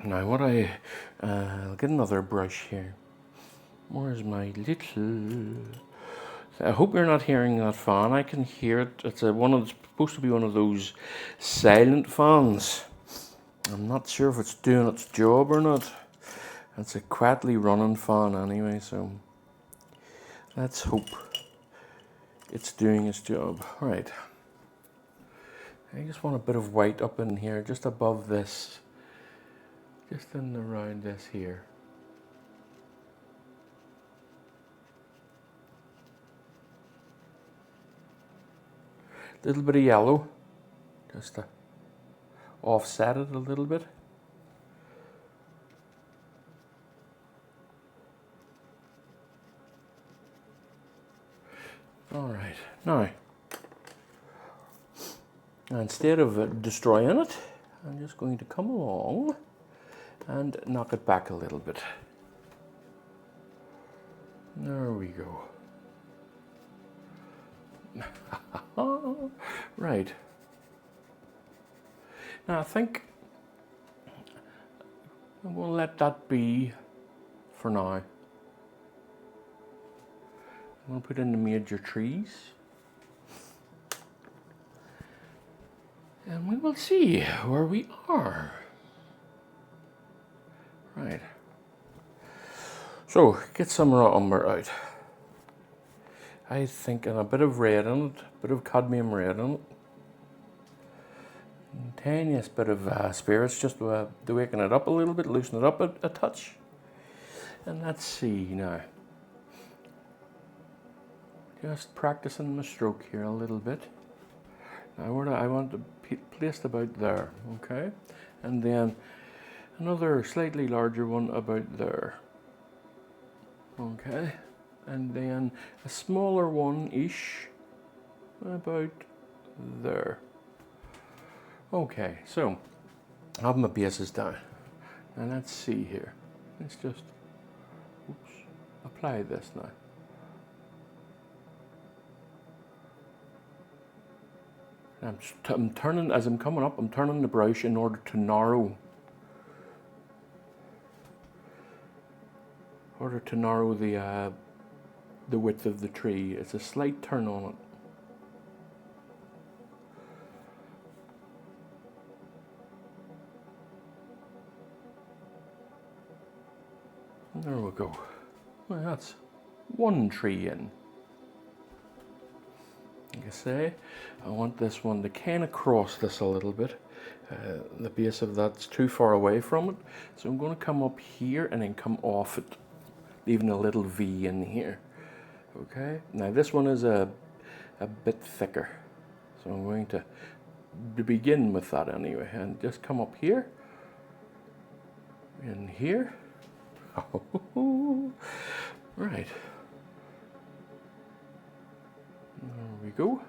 Now what I'll get another brush here. Where's my little... I hope you're not hearing that fan. I can hear it. It's supposed to be one of those silent fans. I'm not sure if it's doing its job or not. It's a quietly running fan anyway, so let's hope it's doing its job. Right. I just want a bit of white up in here, just above this, just in around this here. Little bit of yellow, just to offset it a little bit. All right, now, instead of destroying it, I'm just going to come along and knock it back a little bit. There we go. Right. Now I think I'm going to let that be for now. I'm going to put in the major trees. And we will see where we are. Right. So, get some raw umber out. I think, and a bit of red in it, a bit of cadmium red in it. Tiniest bit of spirits, just to waken it up a little bit, loosen it up a touch. And let's see now. Just practicing my stroke here a little bit. Now I want to place it about there, okay? And then another slightly larger one about there. Okay? And then a smaller one-ish about there. Okay, so I have my bases down. Now let's see here. Let's just apply this now. I'm turning, as I'm coming up, I'm turning the brush in order to narrow. The width of the tree. It's a slight turn on it. There we go. Well, that's one tree in. Like I say, I want this one to kind of cross this a little bit. The base of that's too far away from it. So I'm going to come up here and then come off it, leaving a little V in here. Okay, now this one is a bit thicker. So I'm going to begin with that anyway, and just come up here, in here. Right. There we go.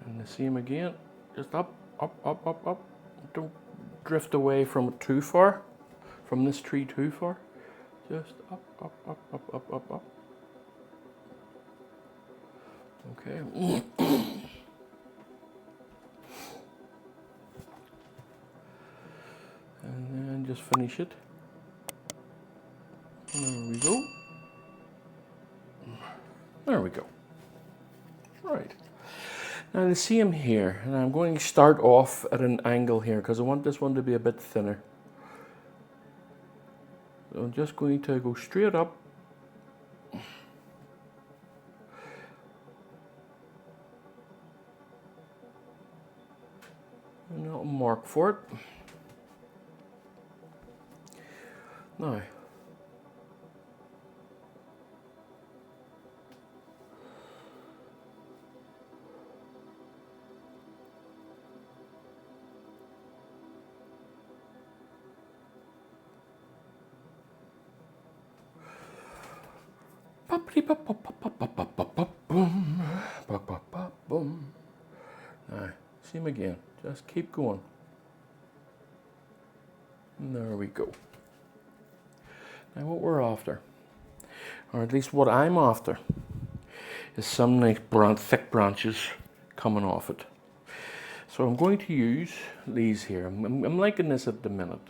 And the same again, just up, up, up, up, up. Don't drift away from it too far, from this tree too far. Just up, up, up, up, up, up, up. Okay. And then just finish it. There we go. There we go. Right. Now the same here, and I'm going to start off at an angle here because I want this one to be a bit thinner. So I'm just going to go straight up. And I'll mark for it. Now, Boom. Now, same again. Just keep going. And there we go. Now what we're after, or at least what I'm after, is some nice thick branches coming off it. So I'm going to use these here. I'm liking this at the minute.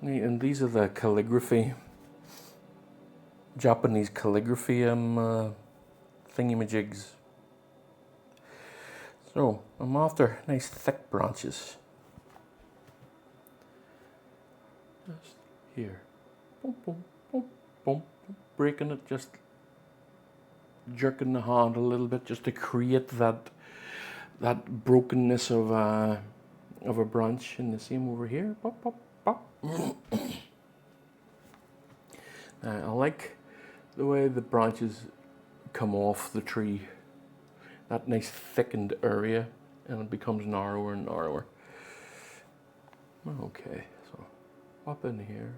And these are the calligraphy, Japanese calligraphy thingamajigs. So I'm after nice thick branches. Just here. Boom, boom, boom, boom, breaking it, just jerking the hand a little bit, just to create that brokenness of a branch. And the same over here. Pop, pop, pop. Now, I like the way the branches come off the tree. That nice thickened area, and it becomes narrower and narrower. Okay, so up in here.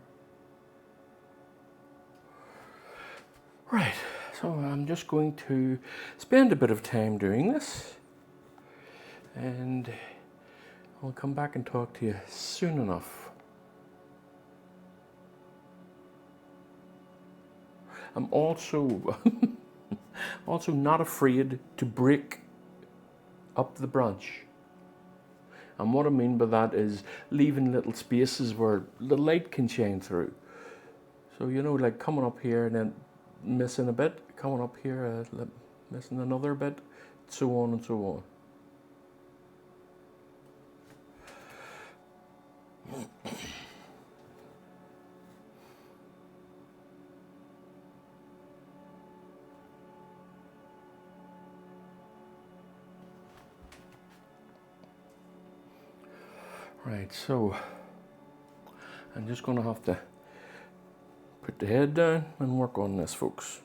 Right, so I'm just going to spend a bit of time doing this, and I'll come back and talk to you soon enough. I'm also not afraid to break up the branch. And what I mean by that is leaving little spaces where the light can shine through. So, you know, like coming up here and then missing a bit, coming up here, missing another bit, so on and so on. Right, so I'm just going to have to put the head down and work on this, folks.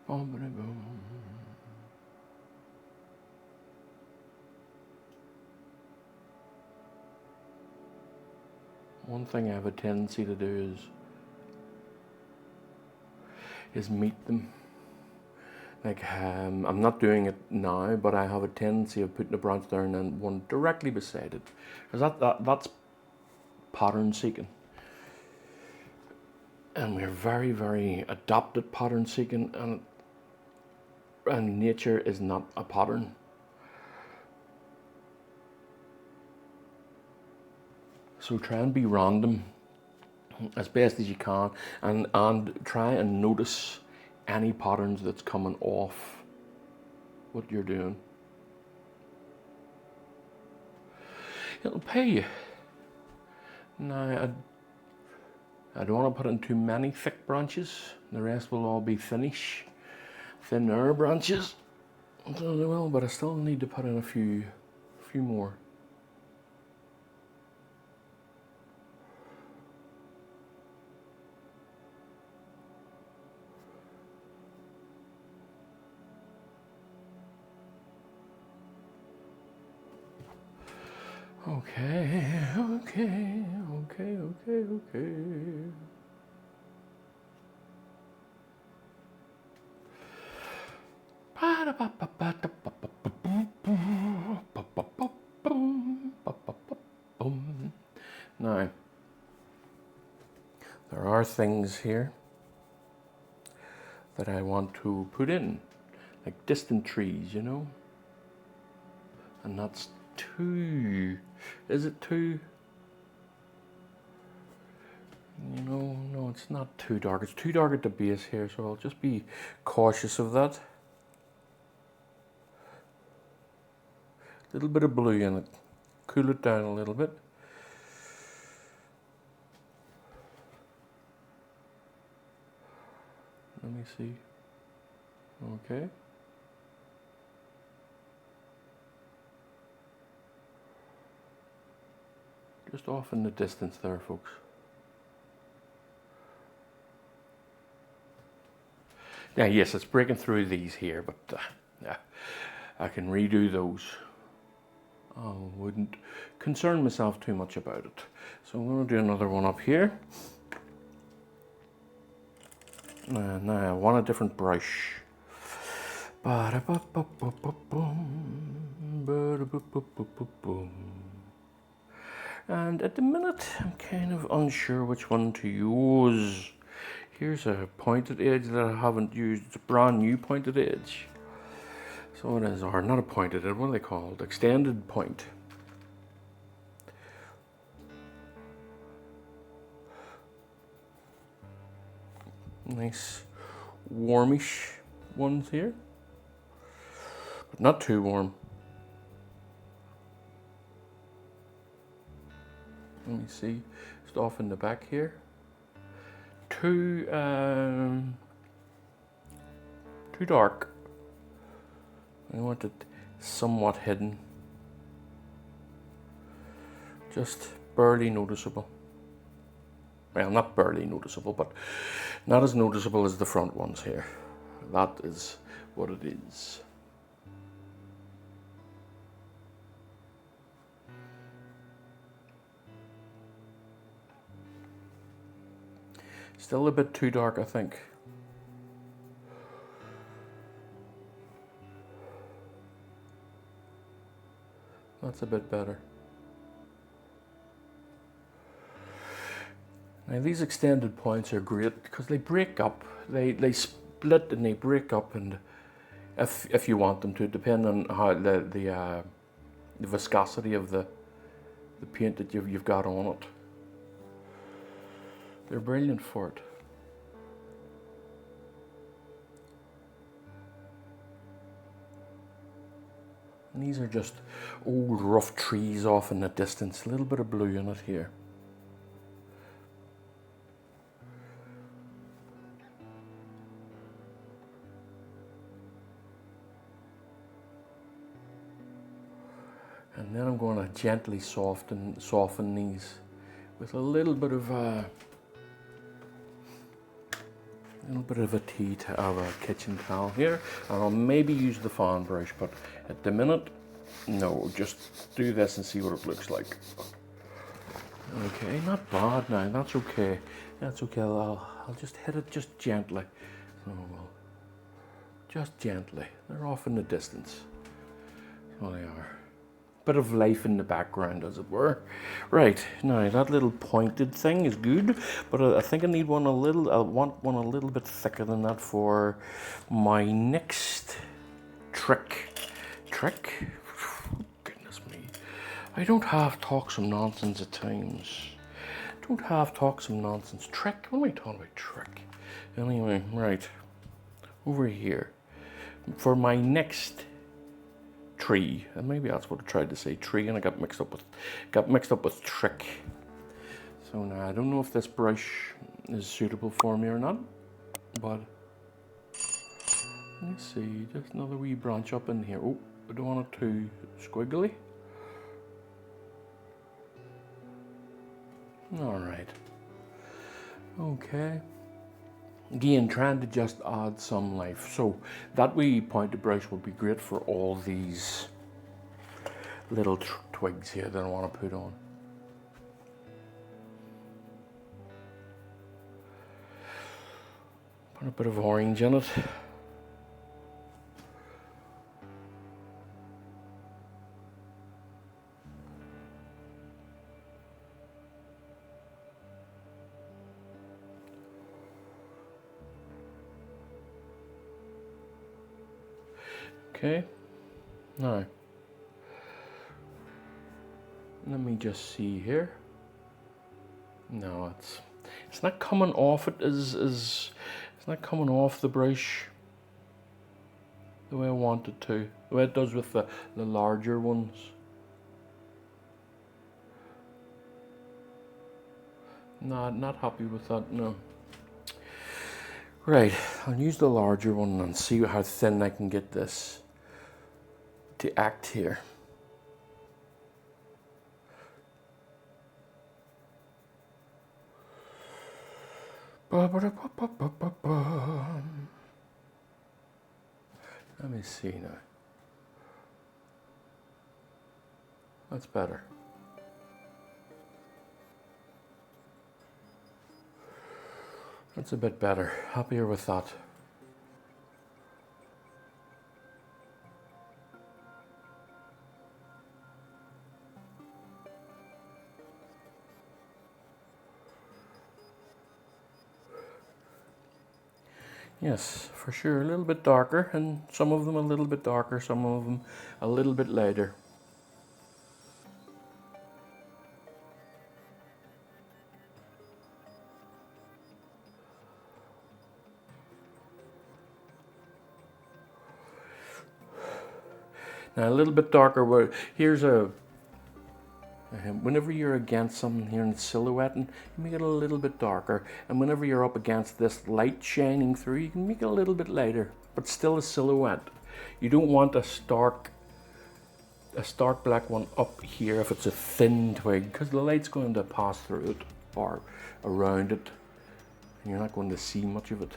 Boom. One thing I have a tendency to do is meet them. Like, I'm not doing it now, but I have a tendency of putting a branch down and one directly beside it. Because that's pattern seeking. And we're very, very adept at pattern seeking, and nature is not a pattern. So try and be random as best as you can, and try and notice any patterns that's coming off what you're doing. It'll pay you. Now, I don't want to put in too many thick branches. The rest will all be thinner branches. Well, but I still need to put in a few more. Okay. Now, there are things here that I want to put in, like distant trees, you know, and that's too, is it too, you know, no, it's not too dark. It's too dark at the base here, so I'll just be cautious of that. A little bit of blue in it, cool it down a little bit. Let me see. Okay. Just off in the distance there, folks. Now, yes, it's breaking through these here, but yeah, I can redo those. I wouldn't concern myself too much about it. So I'm going to do another one up here. Now I want a different brush. And at the minute, I'm kind of unsure which one to use. Here's a pointed edge that I haven't used. It's a brand new pointed edge. So it is, or not a pointed edge, what are they called? Extended point. Nice warmish ones here, but not too warm. Let me see, just off in the back here. Too dark. I want it somewhat hidden, just barely noticeable. Well, not barely noticeable, but not as noticeable as the front ones here. That is what it is. Still a bit too dark, I think. That's a bit better. Now these extended points are great because they break up, they split and they break up, and if you want them to, depending on how the viscosity of the paint that you've got on it. They're brilliant for it. And these are just old rough trees off in the distance, a little bit of blue in it here. And then I'm going to gently soften these with a little bit of a kitchen towel here, and I'll maybe use the fan brush, but at the minute, no, just do this and see what it looks like. Okay, not bad now, that's okay. That's okay, I'll just hit it just gently. Oh well, just gently. They're off in the distance. So they are. Bit of life in the background, as it were. Right, now that little pointed thing is good, but I think I need one I want one a little bit thicker than that for my next trick. Goodness me. I don't half talk some nonsense at times. Don't half talk some nonsense. Trick? What am I talking about? Trick. Anyway, right. Over here. For my next tree, and maybe that's what I tried to say, tree, and I got mixed up with trick. So now I don't know if this brush is suitable for me or not, but let's see, just another wee branch up in here. Oh, I don't want it too squiggly. All right. Okay. Again, trying to just add some life. So that wee pointed brush would be great for all these little twigs here that I want to put on. Put a bit of orange in it. Okay, now let me just see here. No, it's not coming off. It's not coming off the brush the way I want it to. The way it does with the larger ones. No, not happy with that. No. Right, I'll use the larger one and see how thin I can get this to act here. Let me see now. That's better. That's a bit better. Happier with that. Yes, for sure, a little bit darker, and some of them a little bit darker, some of them a little bit lighter. Now a little bit darker, here's a, whenever you're against something here in silhouetting, you make it a little bit darker, and whenever you're up against this light shining through, you can make it a little bit lighter, but still a silhouette. You don't want a stark black one up here if it's a thin twig, because the light's going to pass through it or around it, and you're not going to see much of it.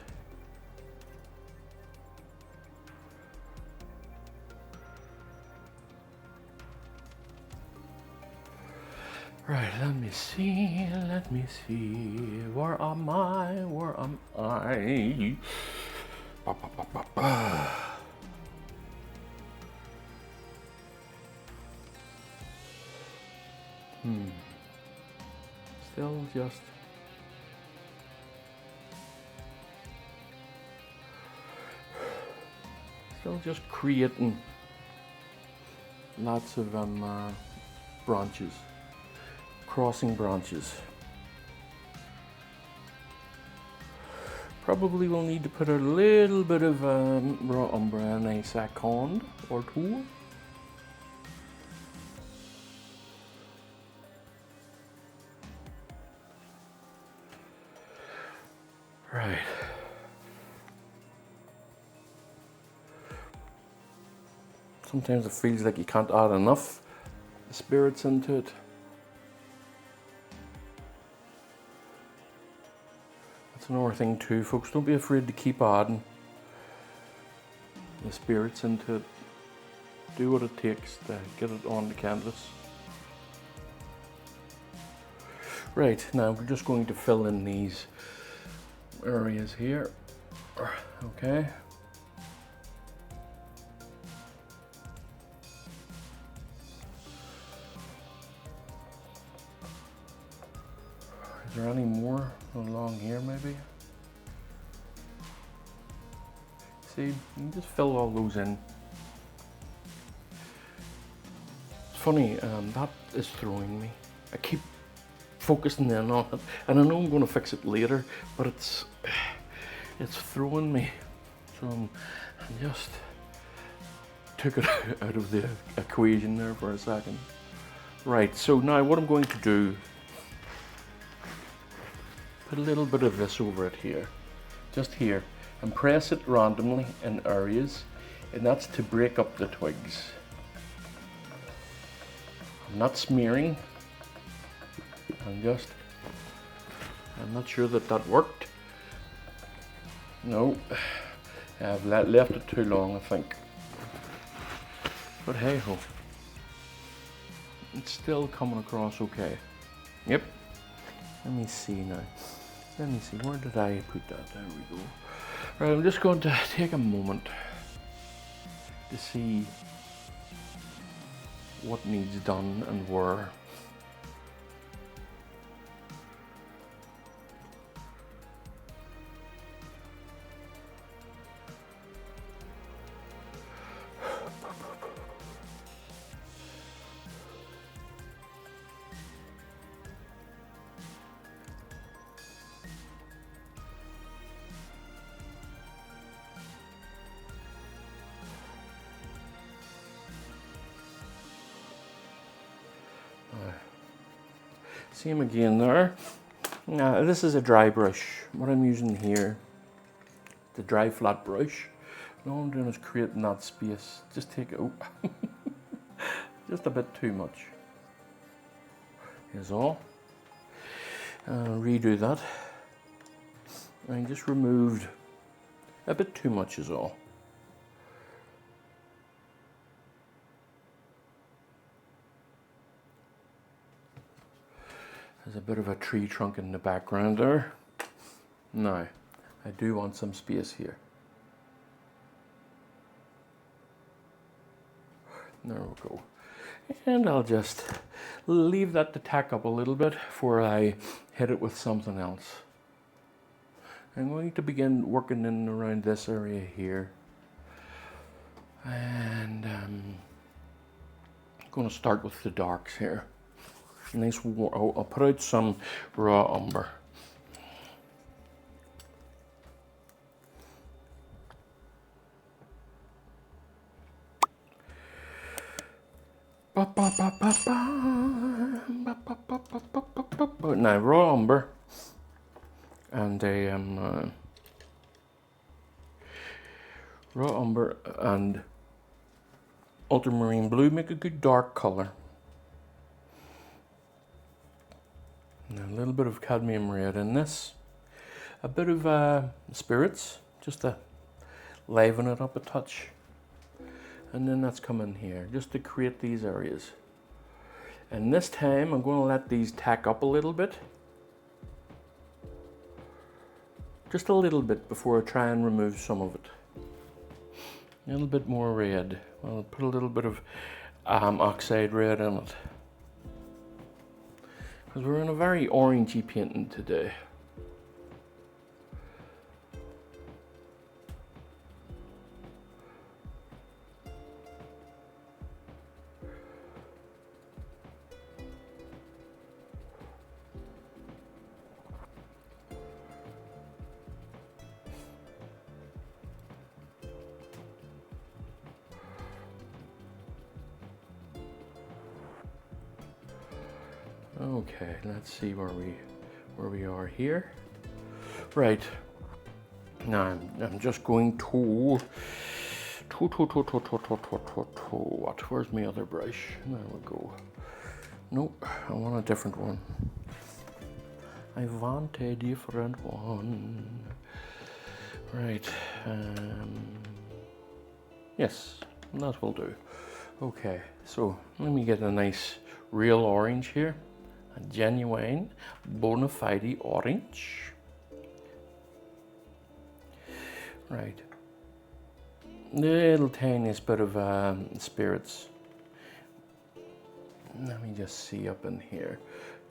Right, let me see, where am I, Ba, ba, ba, ba, ba. Still just creating lots of branches, crossing branches. Probably will need to put a little bit of raw umber in a second or two. Right. Sometimes it feels like you can't add enough spirits into it. That's another thing too, folks. Don't be afraid to keep adding the spirits into it. Do what it takes to get it on the canvas. Right, now we're just going to fill in these areas here. Okay. Is there any more along here maybe? See, you can just fill all those in. It's funny, that is throwing me. I keep focusing in on it, and I know I'm going to fix it later, but it's throwing me. So I just took it out of the equation there for a second. Right, so now what I'm going to do, put a little bit of this over it here, just here, and press it randomly in areas, and that's to break up the twigs. I'm not smearing. I'm not sure that worked. No, I've left it too long, I think. But hey ho, it's still coming across okay. Yep. Let me see now. Let me see, where did I put that? There we go. Right, I'm just going to take a moment to see what needs done and where. Same again there. Now this is a dry brush. What I'm using here, the dry flat brush. And all I'm doing is creating that space. Just take it, just a bit too much. Is all. Redo that. I just removed a bit too much is all. There's a bit of a tree trunk in the background there. Now, I do want some space here. There we go. And I'll just leave that to tack up a little bit before I hit it with something else. I'm going to begin working in around this area here. And I'm going to start with the darks here. Nice, I'll put out some raw umber. Now raw umber and raw umber and ultramarine blue make a good dark color. And a little bit of cadmium red in this. A bit of spirits, just to liven it up a touch. And then that's coming here, just to create these areas. And this time I'm going to let these tack up a little bit. Just a little bit before I try and remove some of it. A little bit more red. I'll put a little bit of oxide red in it. Because we're in a very orangey painting today. Okay, let's see where we are here. Right. Now I'm just going to what? Where's my other brush? There we go. Nope, I want a different one. I want a different one. Right. Yes, that will do. Okay, so let me get a nice real orange here. A genuine bona fide orange. Right. Little tiniest bit of spirits. Let me just see up in here.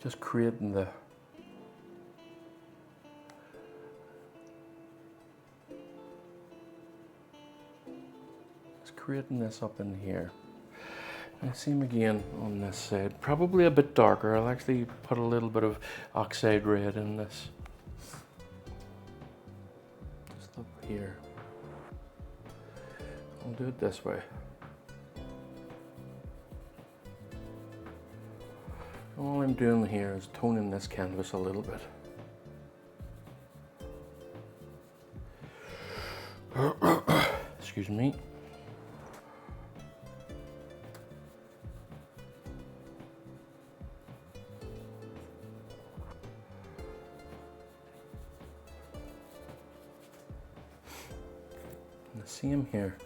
Just creating the creating this up in here. I see him again on this side, probably a bit darker. I'll actually put a little bit of oxide red in this. Just up here. I'll do it this way. All I'm doing here is toning this canvas a little bit. Excuse me. See him here.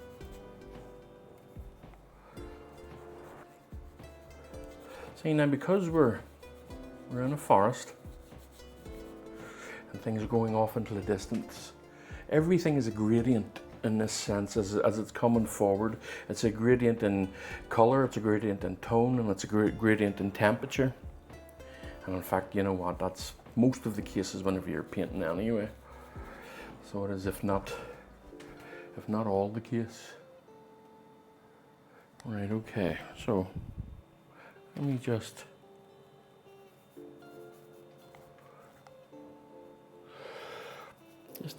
See now, because we're in a forest and things are going off into the distance, everything is a gradient in this sense as it's coming forward. It's a gradient in color, it's a gradient in tone, and it's a gradient in temperature. And in fact, you know what, that's most of the cases whenever you're painting anyway. So it is, if not all the case. Right, okay, so let me just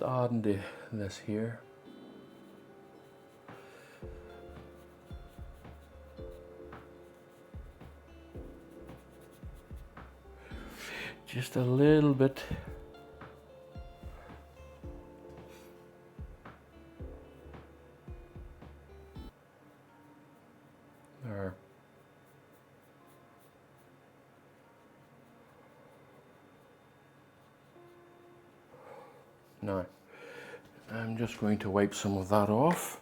add into this here. Just a little bit. There. Now, I'm just going to wipe some of that off.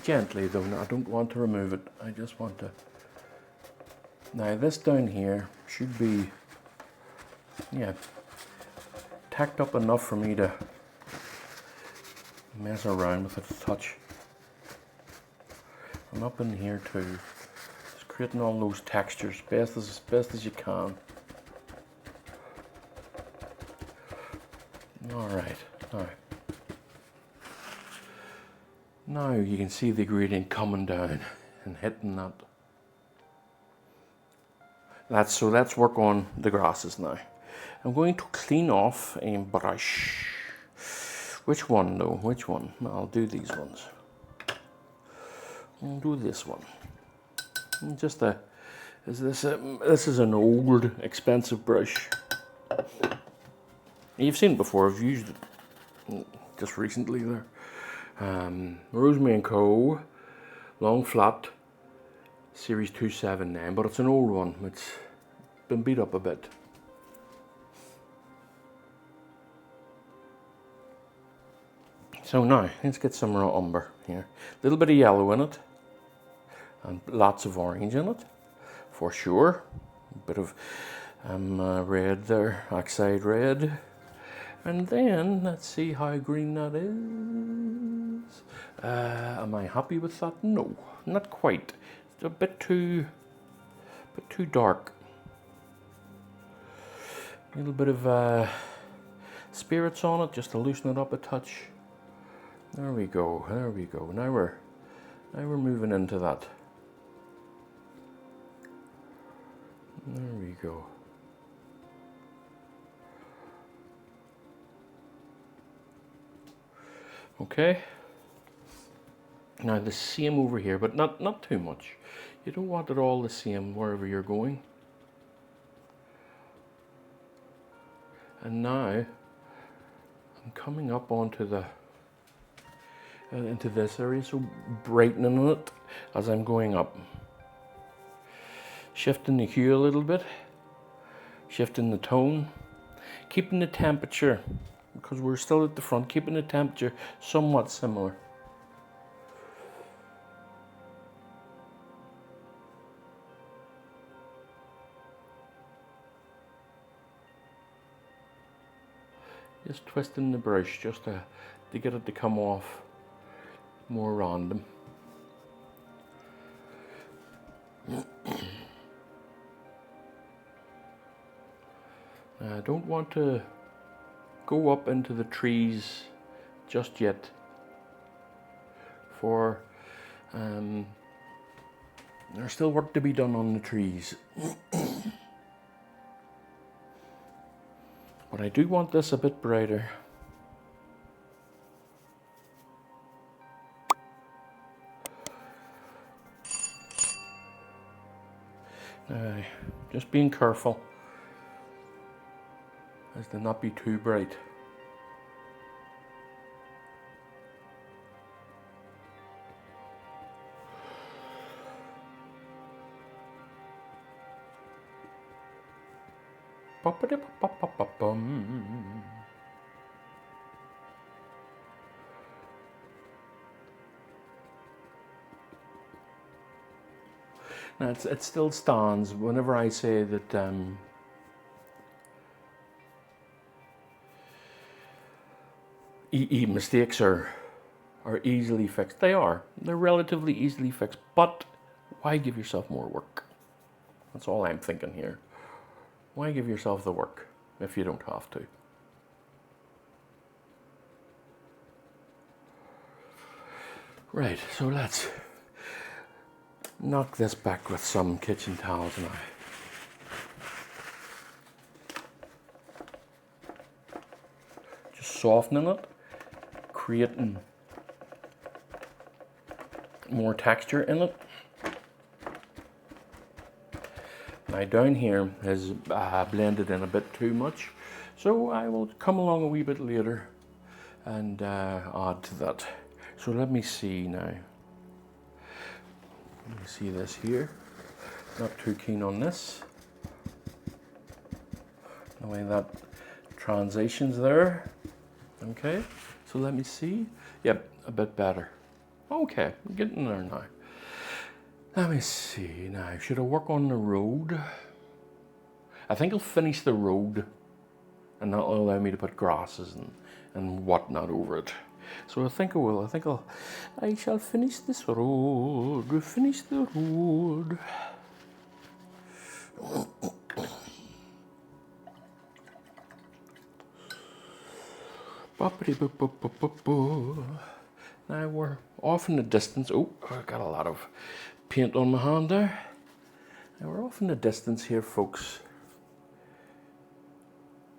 Gently though, I don't want to remove it, I just want to. Now this down here should be, yeah, tacked up enough for me to mess around with it a touch. And up in here too, just creating all those textures best as you can. All right, now you can see the gradient coming down and hitting that. Let's work on the grasses now. I'm going to clean off a brush. Which one though? Which one? I'll do these ones. I'll do this one. This is an old, expensive brush. You've seen it before. I've used it just recently there. Rosemary & Co. Long Flat Series 279, but it's an old one. It's been beat up a bit. So now, let's get some raw umber here. A little bit of yellow in it, and lots of orange in it, for sure. A bit of red there, oxide red. And then, let's see how green that is. Am I happy with that? No, not quite. It's a bit too dark. A little bit of spirits on it, just to loosen it up a touch. There we go, there we go. Now we're moving into that. There we go. Okay. Now the same over here, but not too much. You don't want it all the same wherever you're going. And now I'm coming up onto the into this area, so brightening it as I'm going up. Shifting the hue a little bit, shifting the tone, keeping the temperature, because we're still at the front, keeping the temperature somewhat similar. Just twisting the brush just to get it to come off more random. I don't want to go up into the trees just yet, for there's still work to be done on the trees. But I do want this a bit brighter. Just being careful as to not be too bright. Now it still stands whenever I say that mistakes are easily fixed. They're relatively easily fixed, but why give yourself more work? That's all I'm thinking here. Why give yourself the work if you don't have to? Right, so let's knock this back with some kitchen towels now. Just softening it, creating more texture in it. Now down here is blended in a bit too much, so I will come along a wee bit later and add to that. So let me see now. Let me see this here. Not too keen on this. The way that transitions there. Okay, so let me see. Yep, a bit better. Okay, I'm getting there now. Let me see now. Should I work on the road? I think I'll finish the road, and that'll allow me to put grasses and whatnot over it. So I think I will. I shall finish this road. Finish the road. Now we're off in the distance. Oh, I got a lot of paint on my hand there. Now we're off in the distance here, folks.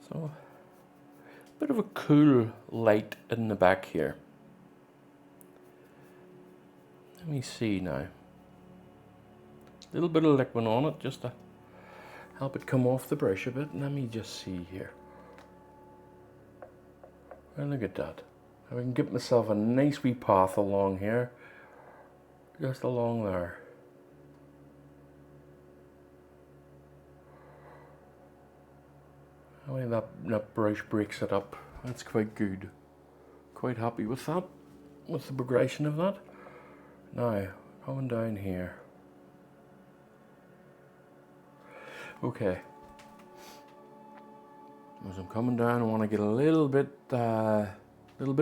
So, a bit of a cool light in the back here. Let me see now. A little bit of liquid on it just to help it come off the brush a bit. Let me just see here. Well, look at that. I can get myself a nice wee path along here. Just along there. The way that brush breaks it up, that's quite good. Quite happy with that, with the progression of that. Now, coming down here. Okay. As I'm coming down, I want to get a little bit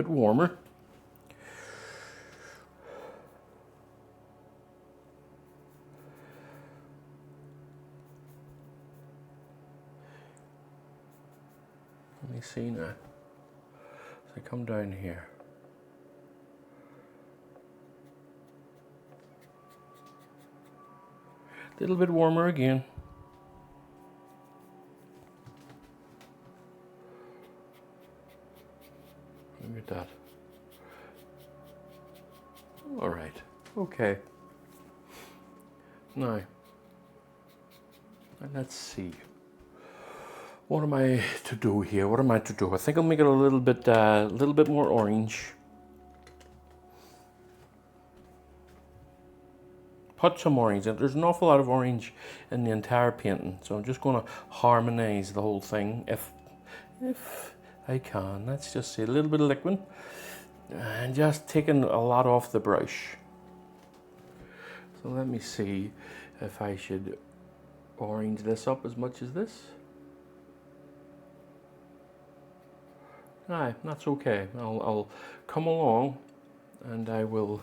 warmer. Let me see now. So I come down here. A little bit warmer again. Look at that. All right. Okay. Now, let's see. What am I to do here? What am I to do? I think I'll make it a little bit more orange. Put some orange in. There's an awful lot of orange in the entire painting, so I'm just going to harmonize the whole thing if I can. Let's just see a little bit of liquid and just taking a lot off the brush. So let me see if I should orange this up as much as this. Aye, that's okay. I'll come along and I will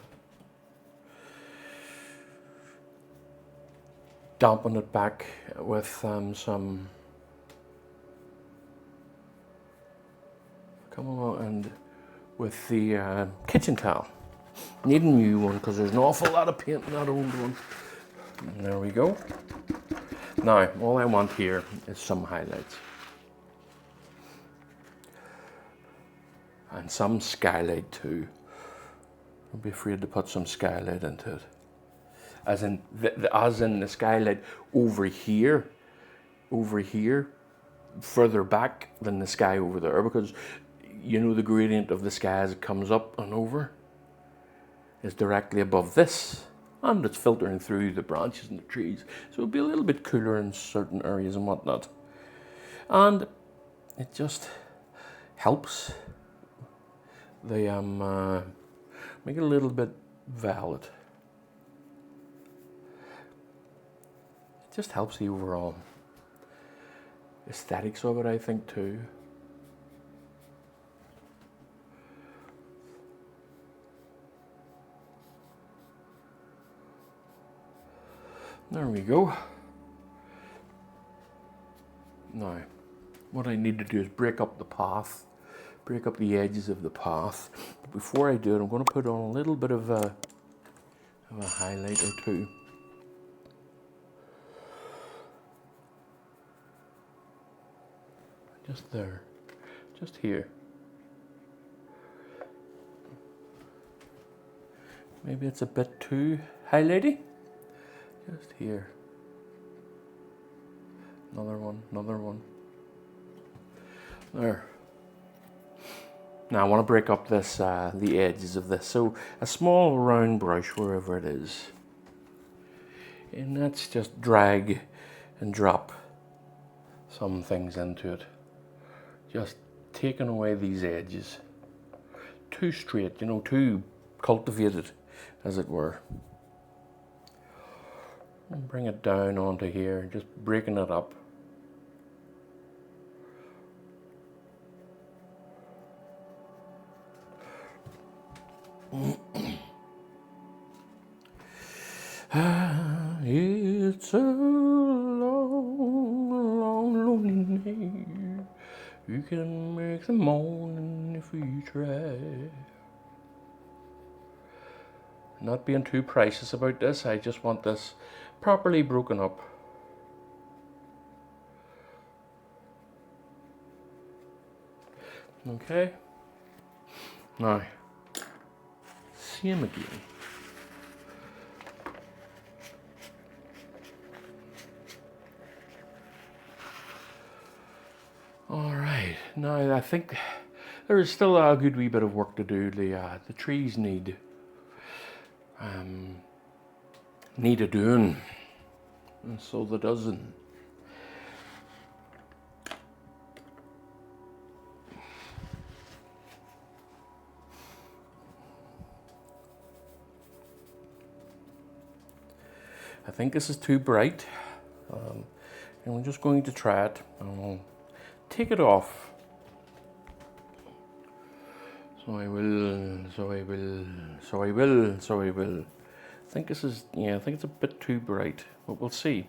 dampen it back with some. Come along and with the kitchen towel. Need a new one because there's an awful lot of paint in that old one. And there we go. Now, all I want here is some highlights. And some skylight too. Don't be afraid to put some skylight into it. As in the skylight over here, further back than the sky over there, because you know the gradient of the sky as it comes up and over is directly above this, and it's filtering through the branches and the trees, so it'll be a little bit cooler in certain areas and whatnot, and it just helps the make it a little bit violet. It just helps the overall aesthetics of it, I think, too. There we go. Now, what I need to do is break up the path, break up the edges of the path. But before I do it, I'm going to put on a little bit of a highlight or two. Just there, just here. Maybe it's a bit too highlighty. Just here. Another one, another one. There. Now I want to break up this, the edges of this. So a small round brush wherever it is. And that's just drag and drop some things into it. Just taking away these edges. Too straight, you know, too cultivated, as it were. And bring it down onto here, just breaking it up. It's a long, long, lonely night. You can make the morning if you try. Not being too precious about this, I just want this properly broken up. Okay. Now, same again. All right. Now I think there is still a good wee bit of work to do. The trees need a doing, and so there doesn't. I think this is too bright, and I'm just going to try it, and I'll take it off. So I will. I think this is, I think it's a bit too bright, but we'll see.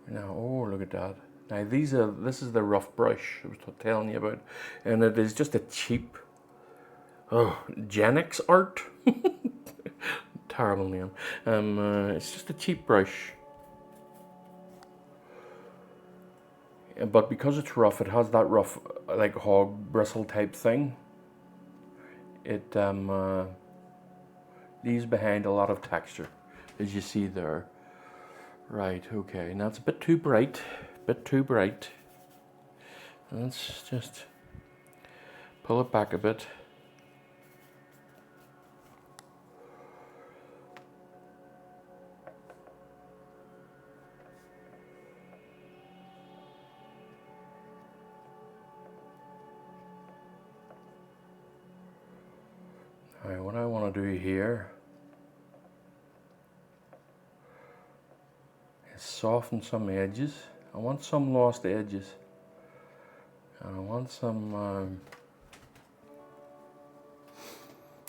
Now, oh, look at that. Now this is the rough brush I was telling you about, and it is just a cheap, Genix art. Terrible name. It's just a cheap brush, but because it's rough, it has that rough, like hog bristle type thing. It leaves behind a lot of texture, as you see there. Right, okay, now it's a bit too bright, Let's just pull it back a bit. All right, what I want to do here is soften some edges. I want some lost edges. And I want some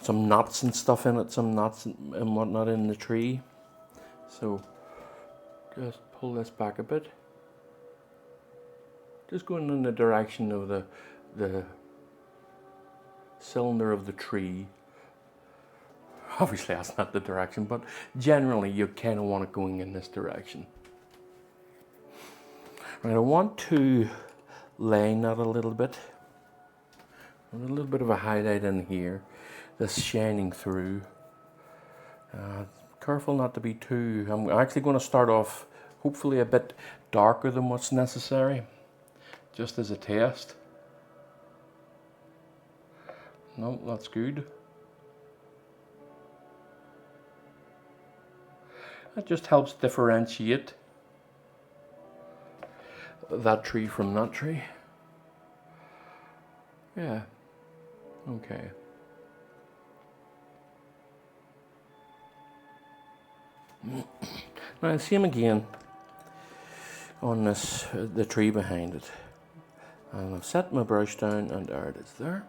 knots and stuff in it, some knots and whatnot in the tree. So just pull this back a bit. Just going in the direction of the cylinder of the tree. Obviously that's not the direction, but generally you kind of want it going in this direction. Right, I want to line that a little bit. A little bit of a highlight in here, this shining through. Careful not to be too, I'm actually going to start off hopefully a bit darker than what's necessary, just as a test. No, that's good. That just helps differentiate that tree from that tree. Yeah, okay. Now same again on this, the tree behind it. And I've set my brush down and there it is there.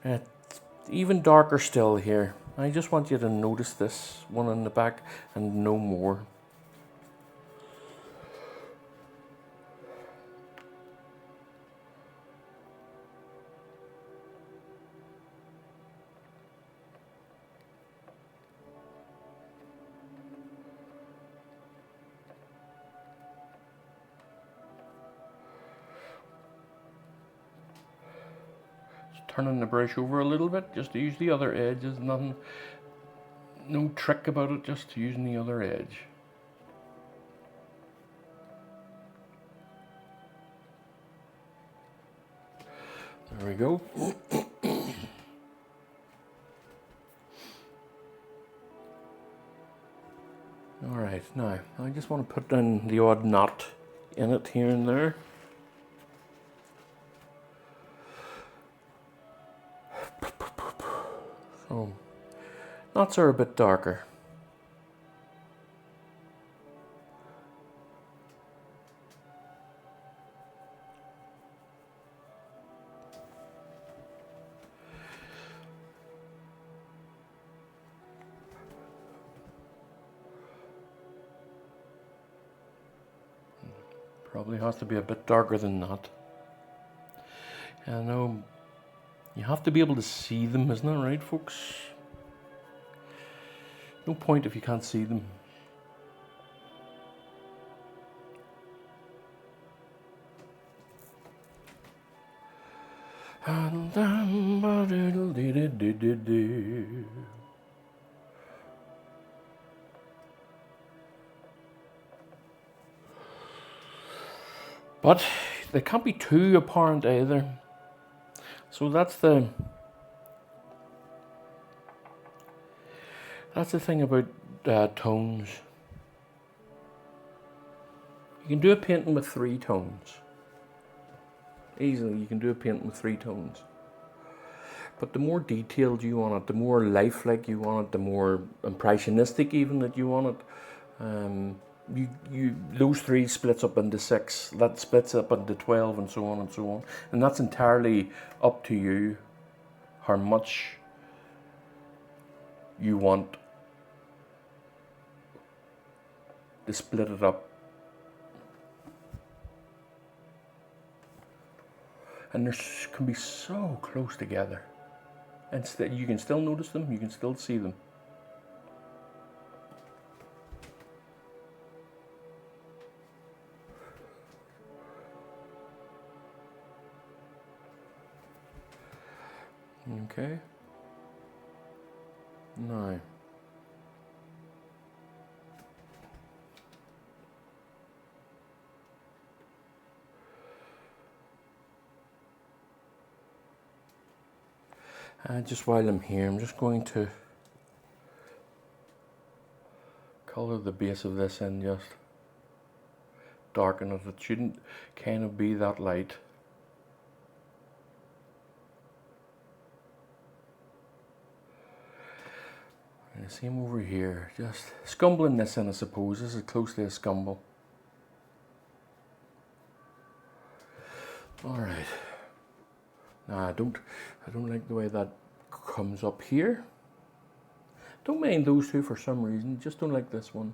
It's even darker still here. I just want you to notice this one in the back and no more. Turning the brush over a little bit, just to use the other edge. There's nothing, no trick about it, just using the other edge. There we go. Alright, now I just want to put down the odd knot in it here and there. So, knots are a bit darker. Probably has to be a bit darker than that. I know you have to be able to see them, isn't that right, folks? No point if you can't see them. But they can't be too apparent either. So that's the thing about tones. You can do a painting with 3 tones. Easily, you can do a painting with 3 tones. But the more detailed you want it, the more lifelike you want it, the more impressionistic even that you want it. Those 3 splits up into 6, that splits up into 12, and so on and so on. And that's entirely up to you how much you want to split it up. And they can be so close together. And you can still notice them, you can still see them. Okay. Now. Just while I'm here, I'm just going to colour the base of this in, just darken it. It shouldn't kind of be that light. And same over here, just scumbling this in, I suppose. This is close to a scumble. Alright. Now I don't like the way that comes up here. Don't mind those 2 for some reason, just don't like this one.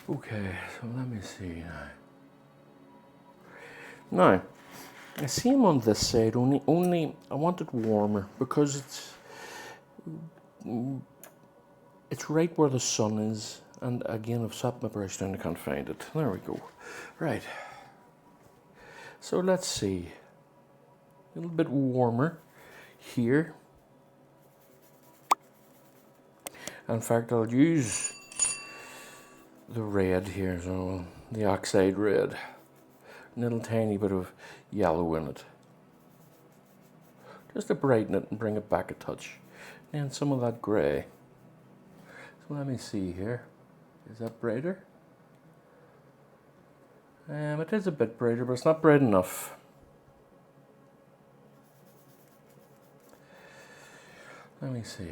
Okay, so let me see now. Now, I see him on this side, only I want it warmer because it's right where the sun is. And again, I've sat my brush down, I can't find it. There we go. Right. So let's see. A little bit warmer here. In fact, I'll use the red here, so the oxide red. A little tiny bit of yellow in it. Just to brighten it and bring it back a touch. And some of that grey. So let me see here. Is that brighter? It is a bit brighter, but it's not bright enough. Let me see.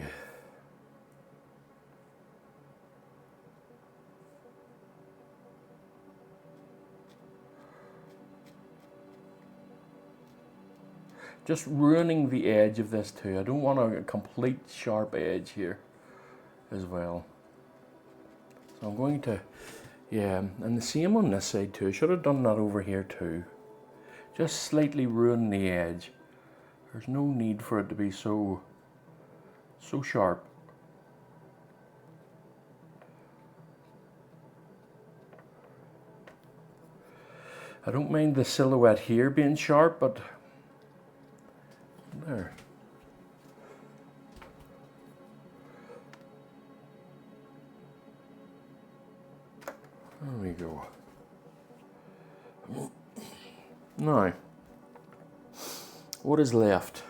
Just ruining the edge of this too. I don't want a complete sharp edge here as well. So I'm going to, and the same on this side too. I should have done that over here too. Just slightly ruin the edge. There's no need for it to be so sharp. I don't mind the silhouette here being sharp, but there. There we go. Now, what is left?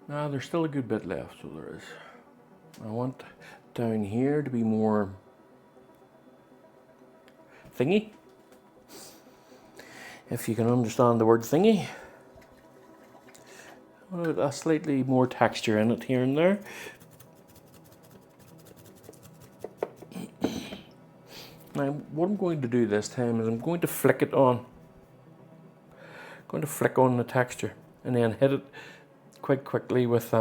Now, there's still a good bit left, so there is. I want down here to be more thingy. If you can understand the word thingy. A slightly more texture in it here and there. Now, what I'm going to do this time is I'm going to flick it on. I'm going to flick on the texture and then hit it quite quickly with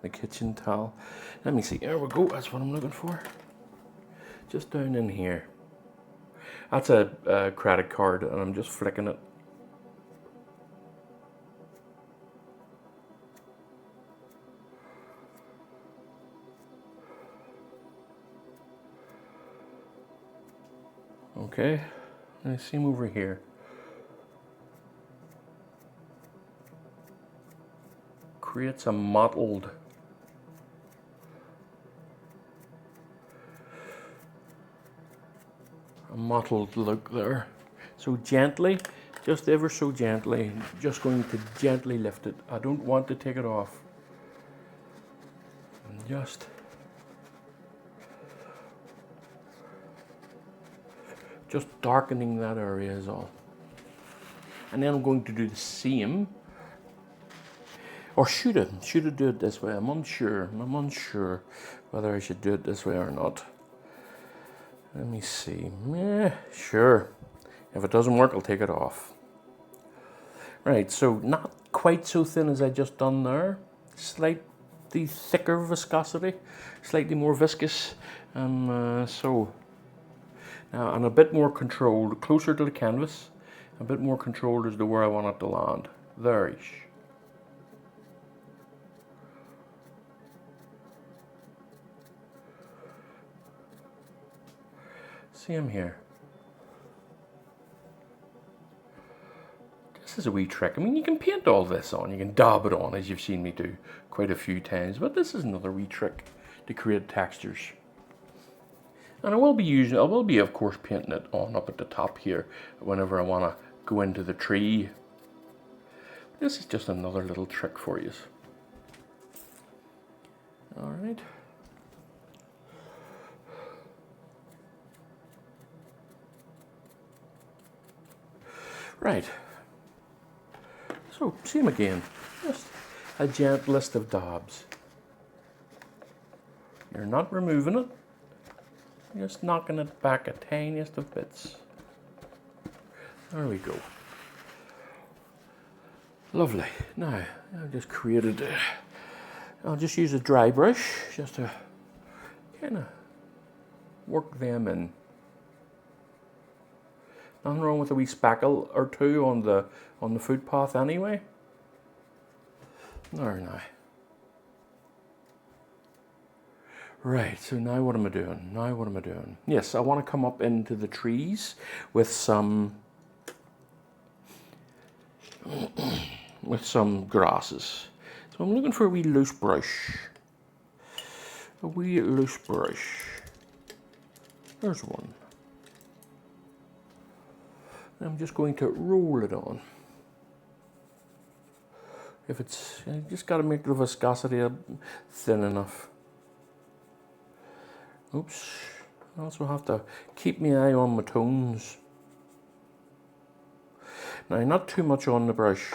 the kitchen towel. Let me see. There we go. That's what I'm looking for. Just down in here. That's a credit card, and I'm just flicking it. Okay, I see him over here. Creates a mottled look there. So gently, just ever so gently, just going to gently lift it. I don't want to take it off. And just darkening that area is all. And then I'm going to do the same. Or should I do it this way? I'm unsure whether I should do it this way or not. Let me see. Sure. If it doesn't work, I'll take it off. Right, so not quite so thin as I just done there. Slightly thicker viscosity, slightly more viscous. So now, and a bit more controlled, closer to the canvas, a bit more controlled as to where I want it to land. There-ish. Same here. This is a wee trick. I mean, you can paint all this on, you can dab it on, as you've seen me do quite a few times, but this is another wee trick to create textures. And I will be of course painting it on up at the top here whenever I want to go into the tree. This is just another little trick for you. All right. Right. So, same again. Just a gentlest of dabs. You're not removing it. Just knocking it back a tiniest of bits. There we go. Lovely. Now, I've just created, I'll just use a dry brush just to kind of work them in. Nothing wrong with a wee spackle or two on the footpath anyway. There now. Right, so now what am I doing? Yes, I want to come up into the trees with some grasses. So I'm looking for a wee loose brush. There's one. I'm just going to roll it on. You just got to make the viscosity thin enough. Oops, I also have to keep my eye on my tones. Now, not too much on the brush.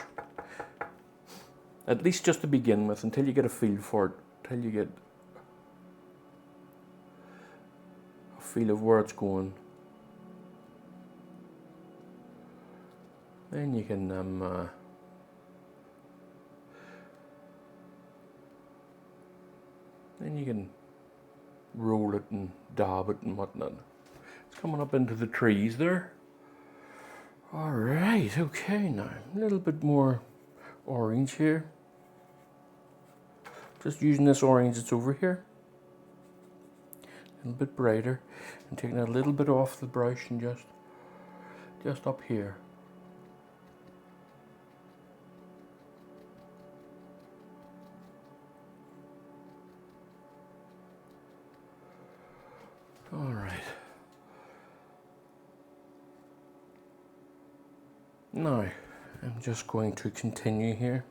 At least just to begin with, until you get a feel for it, until you get a feel of where it's going. Then you can roll it and dab it and whatnot. It's coming up into the trees there. All right, okay, now a little bit more orange here. Just using this orange that's over here. A little bit brighter, and taking a little bit off the brush and just up here. All right. Now, I'm just going to continue here.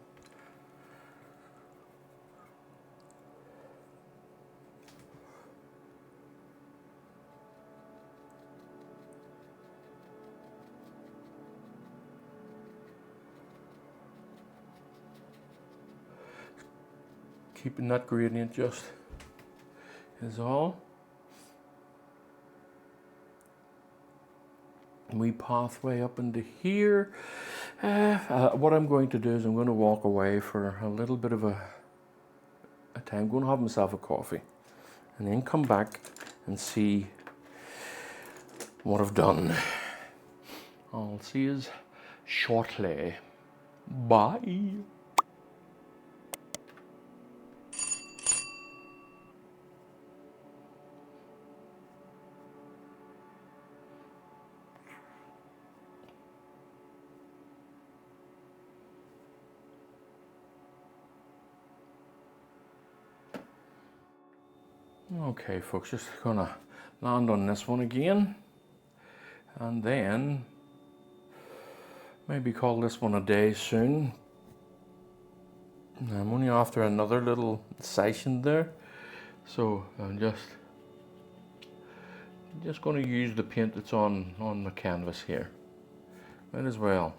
Keeping that gradient just is all. wee pathway up into here. What I'm going to do is I'm going to walk away for a little bit of a time. I'm going to have myself a coffee and then come back and see what I've done. I'll see you shortly. Bye. Okay, folks, just gonna land on this one again, and then maybe call this one a day soon. I'm only after another little session there, so I'm just going to use the paint that's on the canvas here. Might as well.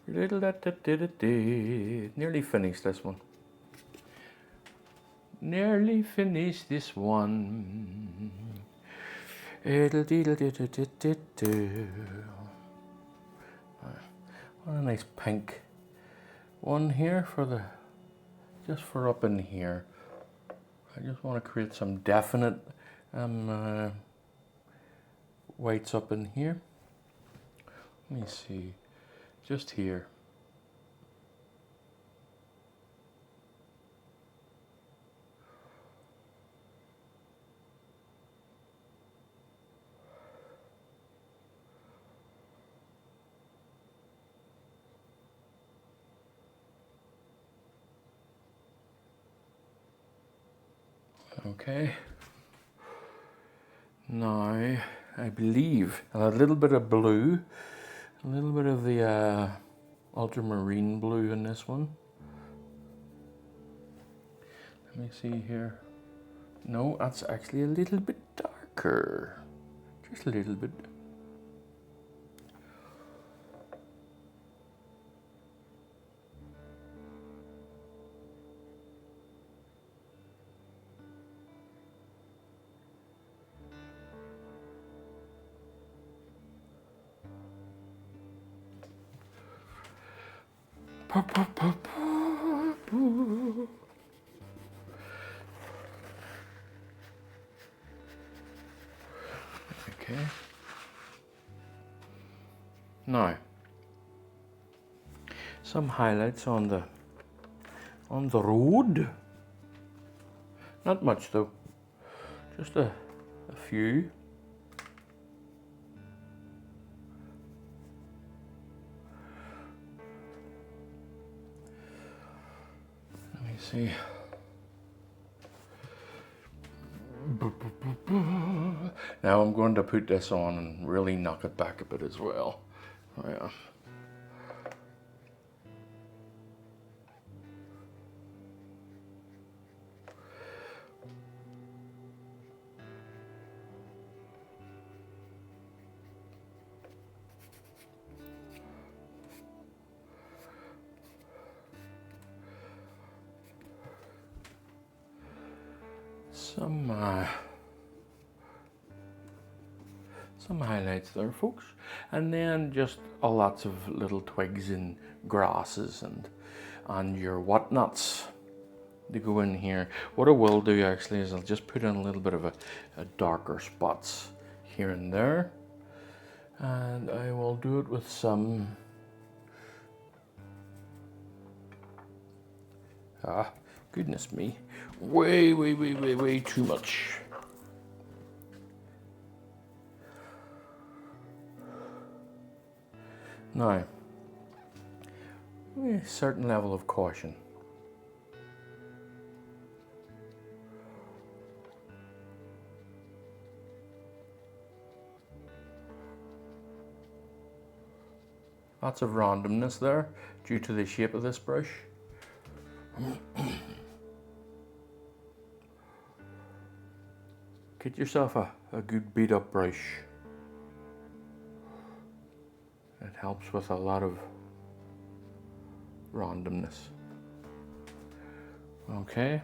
Nearly finished this one. Nearly finished this one. What a nice pink one here for just for up in here. I just want to create some definite whites up in here. Let me see. Just here. Okay. Now, I believe a little bit of blue, a little bit of the ultramarine blue in this one. Let me see here. No, that's actually a little bit darker. Just a little bit. Okay. Now, some highlights on the road. Not much though, just a few. Let me see. Now I'm going to put this on and really knock it back a bit as well. Yeah. Some highlights there, folks, and then just lots of little twigs and grasses and your whatnots to go in here. What I will do actually is I'll just put in a little bit of a darker spots here and there, and I will do it with some goodness me, way too much. Now, a certain level of caution. Lots of randomness there due to the shape of this brush. Get yourself a good beat up brush. It helps with a lot of randomness. Okay.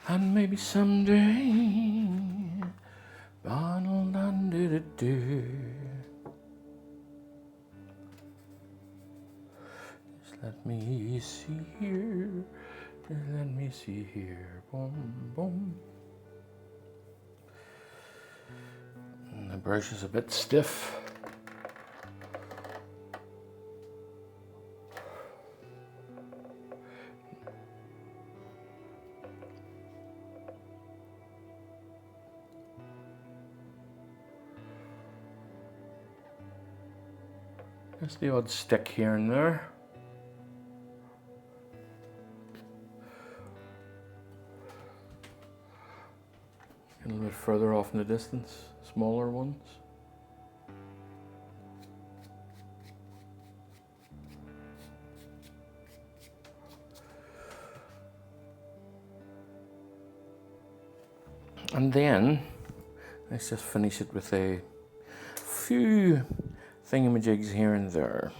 And maybe someday, just let me see here, let me see here, boom, boom. And the brush is a bit stiff. Just the odd stick here and there. A little bit further off in the distance, smaller ones. And then, let's just finish it with a few thingamajigs here and there.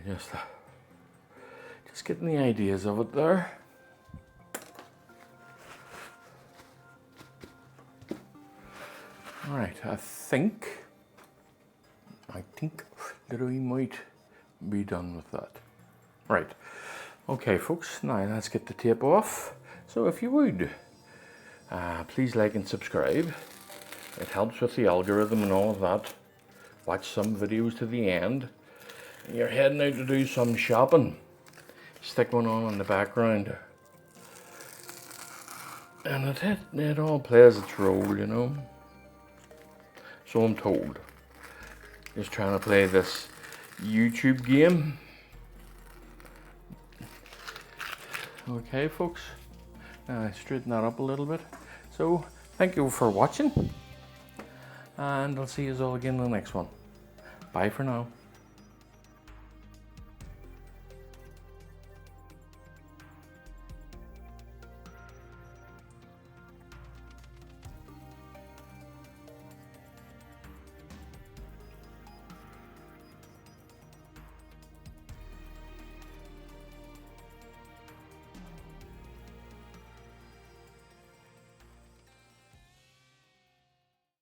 Yeah, just getting the ideas of it there. All right, I think that we might be done with that. Right, okay folks, now let's get the tape off. So if you would, please like and subscribe. It helps with the algorithm and all of that. Watch some videos to the end. You're heading out to do some shopping. Stick one on in the background. And it all plays its role, you know. So I'm told. Just trying to play this YouTube game. Okay folks, straighten that up a little bit. So thank you for watching, and I'll see you all again in the next one. Bye for now.